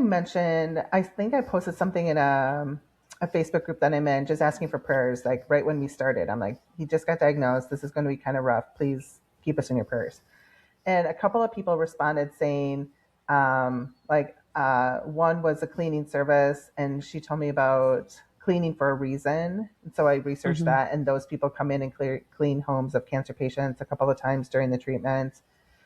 posted something in a Facebook group that I'm in, just asking for prayers. Like right when we started, I'm like, he just got diagnosed. This is going to be kind of rough. Please keep us in your prayers. And a couple of people responded saying, one was a cleaning service, and she told me about cleaning for a reason. And so I researched that, and those people come in and clean homes of cancer patients a couple of times during the treatment.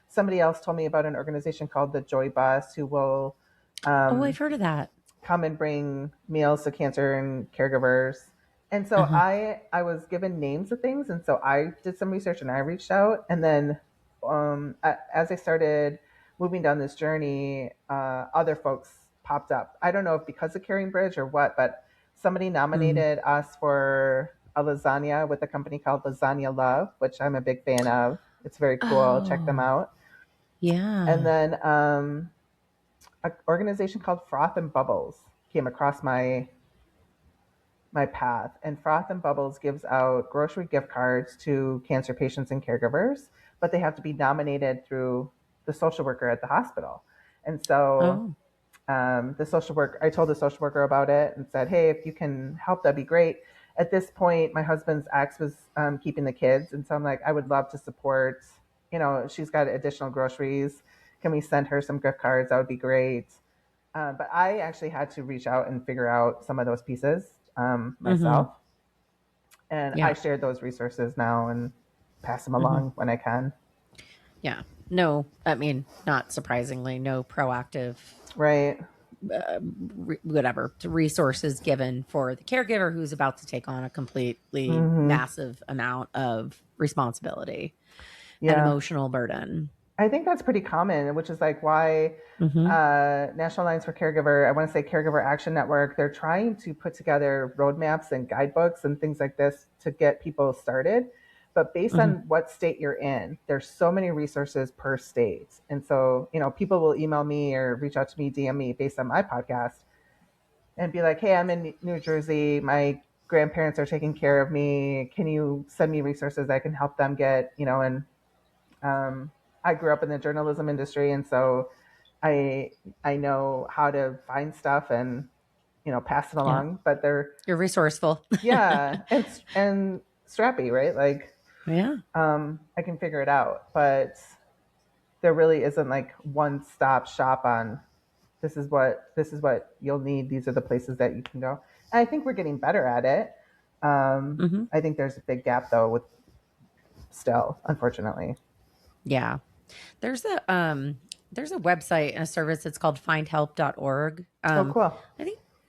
Somebody else told me about an organization called the Joy Bus, who will I've heard of that. come and bring meals to cancer and caregivers. And so I was given names of things, and so I did some research and I reached out. And then as I started moving down this journey, other folks popped up. I don't know if because of Caring Bridge or what, but somebody nominated us for a lasagna with a company called Lasagna Love, which I'm a big fan of. It's very cool. Check them out. Yeah. And then an organization called Froth and Bubbles came across my path. And Froth and Bubbles gives out grocery gift cards to cancer patients and caregivers, but they have to be nominated through the social worker at the hospital. And so I told the social worker about it and said, hey, if you can help, that'd be great. At this point, my husband's ex was keeping the kids. And so I'm like, I would love to support, she's got additional groceries. Can we send her some gift cards? That would be great. But I actually had to reach out and figure out some of those pieces myself. And I shared those resources now and pass them along when I can. Yeah. No, I mean, not surprisingly, no proactive, right? Resources given for the caregiver who's about to take on a completely massive amount of responsibility and emotional burden. I think that's pretty common, which is like why National Alliance for Caregiver, I want to say Caregiver Action Network, they're trying to put together roadmaps and guidebooks and things like this to get people started. But based on what state you're in, there's so many resources per state. And so, people will email me or reach out to me, DM me based on my podcast and be like, hey, I'm in New Jersey. My grandparents are taking care of me. Can you send me resources I can help them get, and I grew up in the journalism industry. And so I know how to find stuff and, pass it along, but you're resourceful. and strappy, right? Like, I can figure it out, but there really isn't like one stop shop on this is what you'll need. These are the places that you can go. And I think we're getting better at it. I think there's a big gap though with still, unfortunately. Yeah. There's a website and a service that's called findhelp.org. Oh, cool.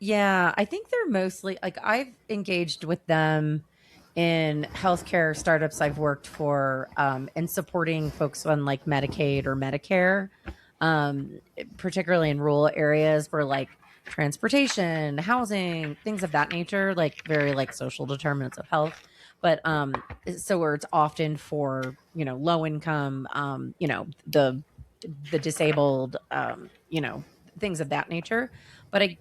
I think they're mostly like I've engaged with them in healthcare startups I've worked for and supporting folks on like Medicaid or Medicare, particularly in rural areas where like transportation, housing, things of that nature, like very like social determinants of health. But so where it's often for, low income, the disabled, things of that nature. But I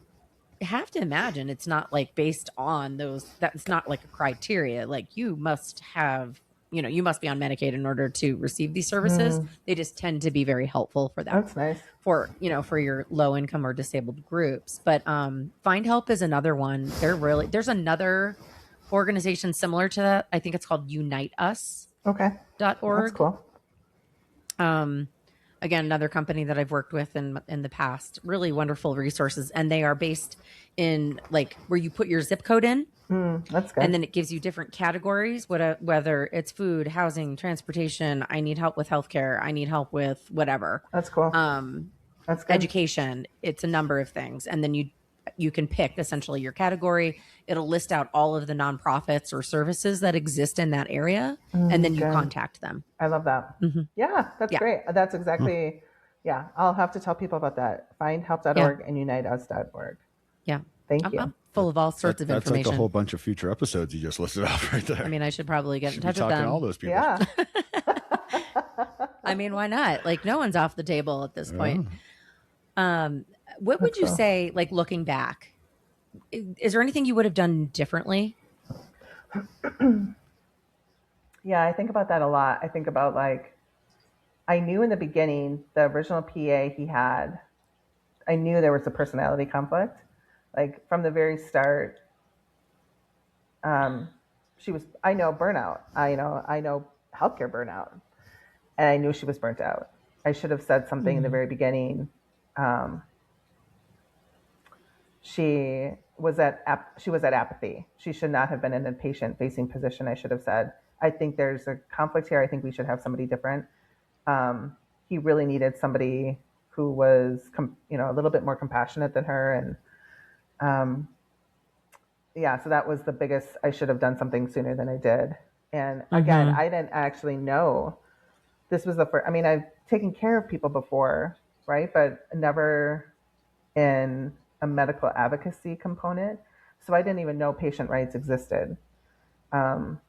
have to imagine it's not like based on those, that's not like a criteria. Like you must have, you must be on Medicaid in order to receive these services. They just tend to be very helpful for that. That's nice. For, for your low income or disabled groups. But Find Help is another one. There's another organization similar to that. I think it's called uniteus.org. Okay. That's cool. Again, another company that I've worked with in the past. Really wonderful resources, and they are based in like where you put your zip code in. That's good. And then it gives you different categories, whether it's food, housing, transportation. I need help with healthcare. I need help with whatever. That's cool. That's good. Education. It's a number of things, and then you can pick essentially your category. It'll list out all of the nonprofits or services that exist in that area, and then you contact them. I love that. Yeah, that's great. That's exactly. Yeah, I'll have to tell people about that. Findhelp.org and uniteus.org. Yeah. Thank you. I'm full of all sorts of information. That's like a whole bunch of future episodes you just listed off right there. I mean, I should probably get in touch with talking them. to all those people. Yeah. I mean, why not? Like, no one's off the table at this point. What would you say, like, looking back, is there anything you would have done differently? Yeah, I think about that a lot. I think about, like, I knew in the beginning, the original PA he had, I knew there was a personality conflict. Like, from the very start, I know burnout. I know healthcare burnout. And I knew she was burnt out. I should have said something in the very beginning. She was at apathy. She should not have been in a patient-facing position. I should have said, I think there's a conflict here. I think we should have somebody different. He really needed somebody who was, a little bit more compassionate than her. And so that was the biggest. I should have done something sooner than I did. And again, I didn't actually know this was the first. I mean, I've taken care of people before, right? But never in a medical advocacy component. So I didn't even know patient rights existed. But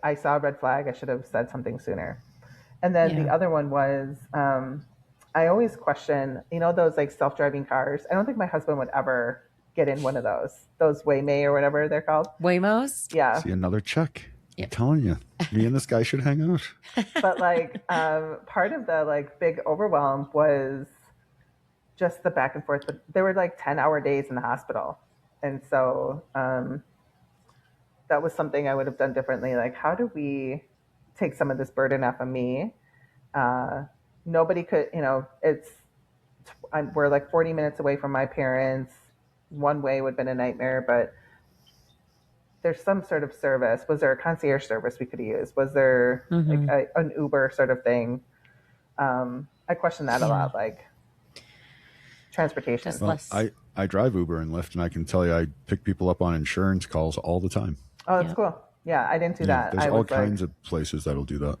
I saw a red flag. I should have said something sooner. And then the other one was, I always question, those like self-driving cars. I don't think my husband would ever get in one of those Waymay or whatever they're called. Waymos? Yeah. See, another check. I'm telling you, me and this guy should hang out. But like, part of the like big overwhelm was just the back and forth. But there were like 10-hour days in the hospital. And so that was something I would have done differently. Like, how do we take some of this burden off of me? Nobody could, we're like 40 minutes away from my parents. One way would have been a nightmare, but there's some sort of service. Was there a concierge service we could use? Was there like an Uber sort of thing? I question that a lot, like transportation. Well, I drive Uber and Lyft, and I can tell you I pick people up on insurance calls all the time. Oh, that's cool. Yeah, I didn't do that. There's all kinds of places that'll do that.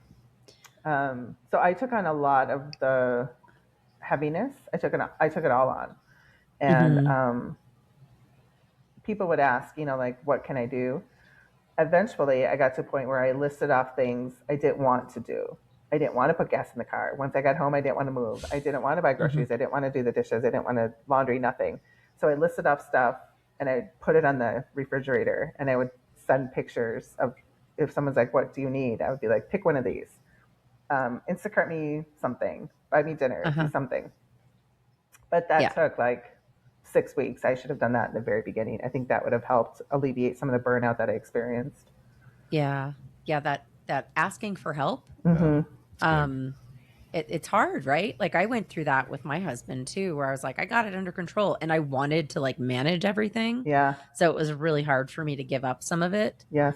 So I took on a lot of the heaviness. I took it all on. And people would ask, like, what can I do? Eventually, I got to a point where I listed off things I didn't want to do. I didn't want to put gas in the car. Once I got home, I didn't want to move. I didn't want to buy groceries. I didn't want to do the dishes. I didn't want to laundry, nothing. So I listed off stuff and I put it on the refrigerator, and I would send pictures of, if someone's like, what do you need? I would be like, pick one of these. Instacart me something, buy me dinner, do something. But that took like 6 weeks. I should have done that in the very beginning. I think that would have helped alleviate some of the burnout that I experienced. Yeah. That asking for help. It's hard, right? Like I went through that with my husband too, where I was like, I got it under control, and I wanted to like manage everything. Yeah. So it was really hard for me to give up some of it. Yes.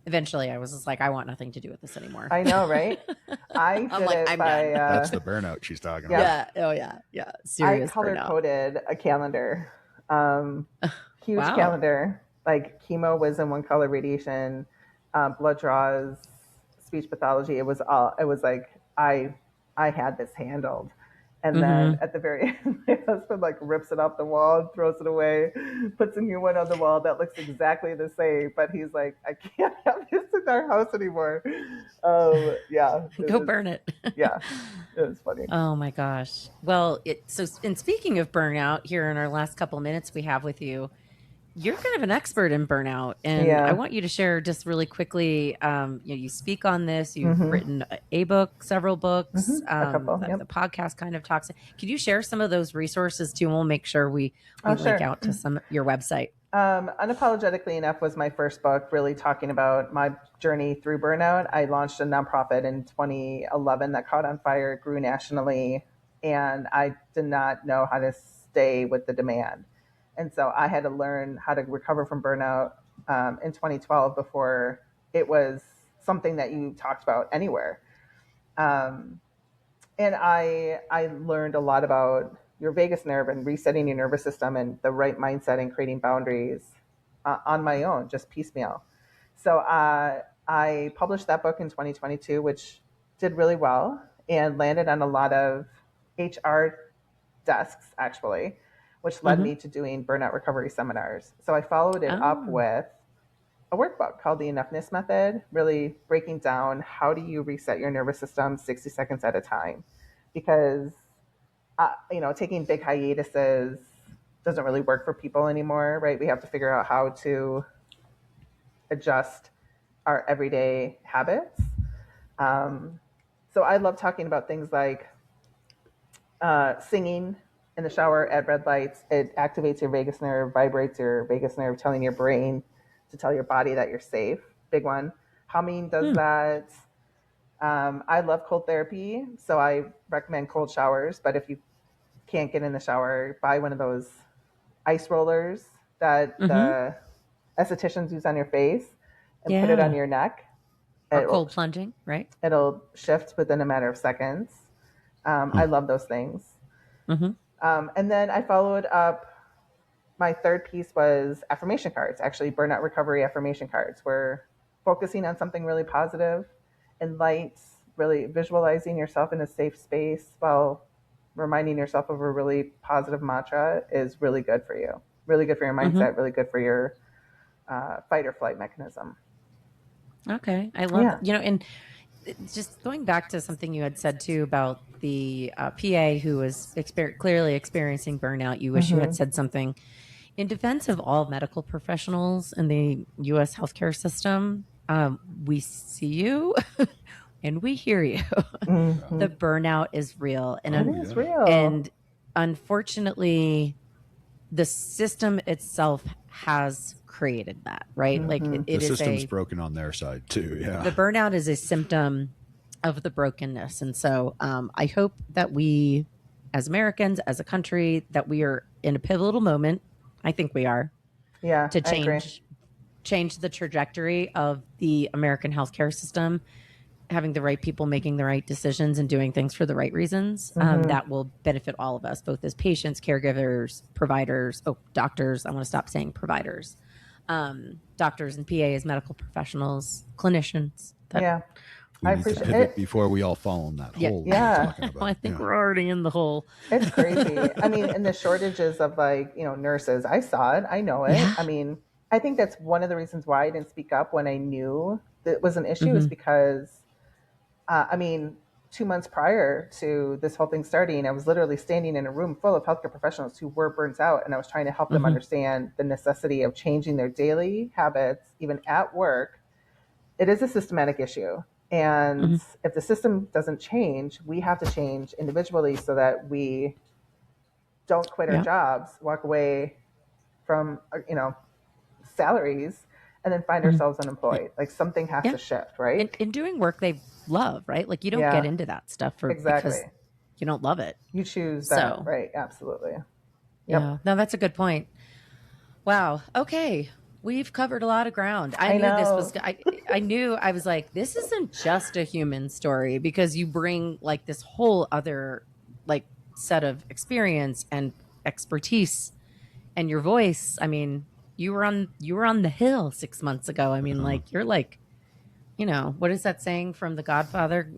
Eventually I was just like, I want nothing to do with this anymore. I know, right? I did it by, that's the burnout she's talking about. Yeah. Oh yeah. Yeah. Serious I color coded a calendar, huge Wow. calendar. Like chemo was in one color, radiation, blood draws, speech pathology. It was like, I had this handled. And then at the very end, my husband like rips it off the wall, throws it away, puts a new one on the wall that looks exactly the same. But he's like, I can't have this in our house anymore. Yeah. Burn it. Yeah. It was funny. Oh my gosh. Well, and speaking of burnout, here in our last couple of minutes we have with you, you're kind of an expert in burnout, and I Yeah. want you to share just really quickly. You speak on this. You've Mm-hmm. written a book, several books. A couple. The Yep. podcast kind of talks. Could you share some of those resources too? And we'll make sure we Oh, link sure. out to your website. Unapologetically Enough was my first book, really talking about my journey through burnout. I launched a nonprofit in 2011 that caught on fire, grew nationally, and I did not know how to stay with the demand. And so I had to learn how to recover from burnout in 2012 before it was something that you talked about anywhere. Um, and I learned a lot about your vagus nerve and resetting your nervous system and the right mindset and creating boundaries on my own, just piecemeal. So I published that book in 2022, which did really well and landed on a lot of HR desks, actually, which led Mm-hmm. me to doing burnout recovery seminars. So I followed it up Oh. with a workbook called the Enoughness Method, really breaking down how do you reset your nervous system 60 seconds at a time. Because, taking big hiatuses doesn't really work for people anymore, right? We have to figure out how to adjust our everyday habits. So I love talking about things like singing in the shower at red lights. It activates your vagus nerve, vibrates your vagus nerve, telling your brain to tell your body that you're safe. Big one. Humming does that. I love cold therapy, so I recommend cold showers. But if you can't get in the shower, buy one of those ice rollers that the estheticians use on your face and put it on your neck. Or cold plunging, right? It'll shift within a matter of seconds. I love those things. And then I followed up. My third piece was affirmation cards, actually burnout recovery affirmation cards. We're focusing on something really positive and light, really visualizing yourself in a safe space while reminding yourself of a really positive mantra is really good for you. Really good for your mindset, really good for your fight or flight mechanism. Okay. I love, and just going back to something you had said too about the PA who was clearly experiencing burnout. You wish you had said something in defense of all medical professionals in the U.S. healthcare system. We see you and we hear you. The burnout is real. And It is real. And unfortunately, the system itself has created that, right? Like The system's broken on their side too. Yeah. The burnout is a symptom of the brokenness. And so I hope that we, as Americans, as a country, that we are in a pivotal moment. I think we are. Yeah. To change the trajectory of the American healthcare system, having the right people making the right decisions and doing things for the right reasons. That will benefit all of us, both as patients, caregivers, providers, doctors. I want to stop saying providers. Doctors and PAs, medical professionals, clinicians. I appreciate it. Before we all fall in that hole. Yeah. Well, I think we're already in the hole. It's crazy. I mean, and the shortages of nurses, I saw it. I know it. Yeah. I mean, I think that's one of the reasons why I didn't speak up when I knew that it was an issue is because, 2 months prior to this whole thing starting, I was literally standing in a room full of healthcare professionals who were burnt out, and I was trying to help them understand the necessity of changing their daily habits, even at work. It is a systematic issue. And if the system doesn't change, we have to change individually so that we don't quit our jobs, walk away from, salaries, and then find ourselves unemployed. Like something has to shift, right? And doing work they love, right? Like you don't get into that stuff because you don't love it. You choose that, right? Absolutely. Yeah. No, that's a good point. Wow. Okay. We've covered a lot of ground. I knew this was, I knew, I was like, this isn't just a human story because you bring like this whole other like set of experience and expertise and your voice. I mean, you were on the hill 6 months ago. I mean, like, you're like, what is that saying from The Godfather?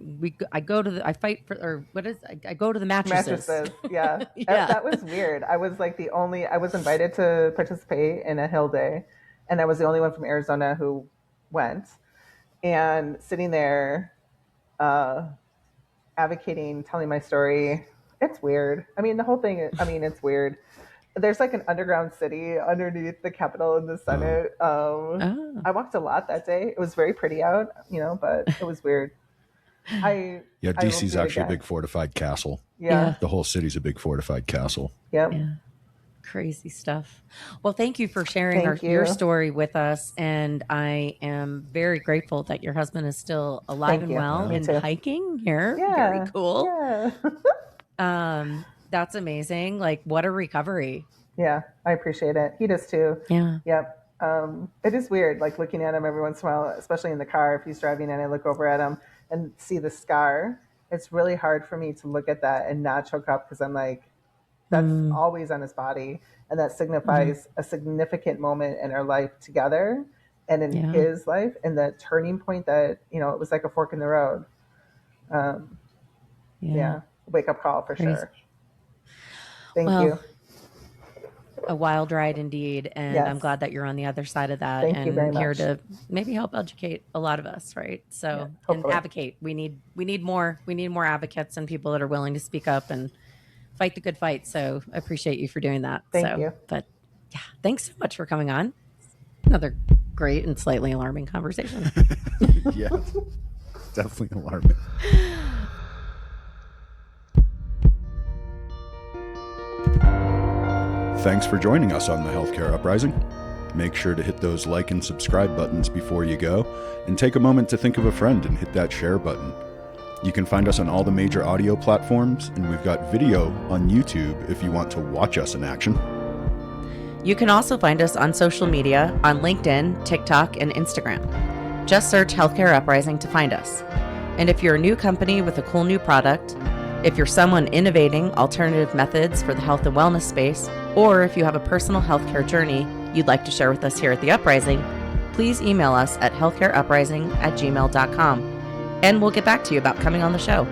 I go to the mattresses. Yeah. That was weird. I was like I was invited to participate in a hill day. And I was the only one from Arizona who went, and sitting there advocating, telling my story. It's weird. I mean, the whole thing, it's weird. there's like an underground city underneath the Capitol and the Senate. I walked a lot that day. It was very pretty out, but it was weird. DC's actually a big fortified castle. Yeah. The whole city's a big fortified castle. Yep. Yeah. Crazy stuff. Well, thank you for sharing your story with us. And I am very grateful that your husband is still alive and well and hiking here. Yeah. Very cool. Yeah. That's amazing. Like, what a recovery. Yeah, I appreciate it. He does too. Yeah. Yep. It is weird, like looking at him every once in a while, especially in the car. If he's driving and I look over at him and see the scar, it's really hard for me to look at that and not choke up, because I'm like, that's always on his body. And that signifies a significant moment in our life together and in his life, and the turning point that, it was like a fork in the road. Wake up call for sure. Thank you. A wild ride indeed. And I'm glad that you're on the other side of that. Thank you very much. Here to maybe help educate a lot of us, right? So, and advocate. We need more advocates and people that are willing to speak up and fight the good fight. So I appreciate you for doing that. Thank you. But yeah, thanks so much for coming on. Another great and slightly alarming conversation. Yeah, definitely alarming. Thanks for joining us on the Healthcare Uprising. Make sure to hit those like and subscribe buttons before you go, and take a moment to think of a friend and hit that share button. You can find us on all the major audio platforms, and we've got video on YouTube if you want to watch us in action. You can also find us on social media on LinkedIn, TikTok, and Instagram. Just search Healthcare Uprising to find us. And if you're a new company with a cool new product, if you're someone innovating alternative methods for the health and wellness space, or if you have a personal healthcare journey you'd like to share with us here at The Uprising, please email us at healthcareuprising@gmail.com, and we'll get back to you about coming on the show.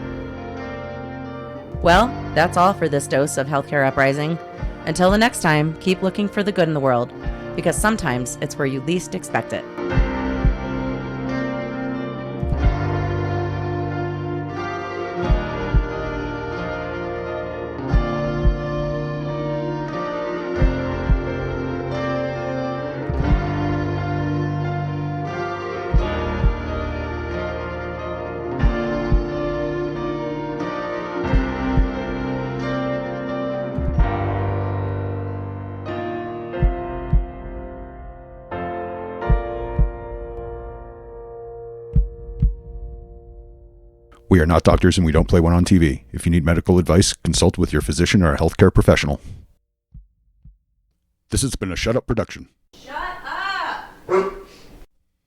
Well, that's all for this dose of Healthcare Uprising. Until the next time, keep looking for the good in the world, because sometimes it's where you least expect it. We are not doctors and we don't play one on TV. If you need medical advice, consult with your physician or a healthcare professional. This has been a Shut Up production. Shut up!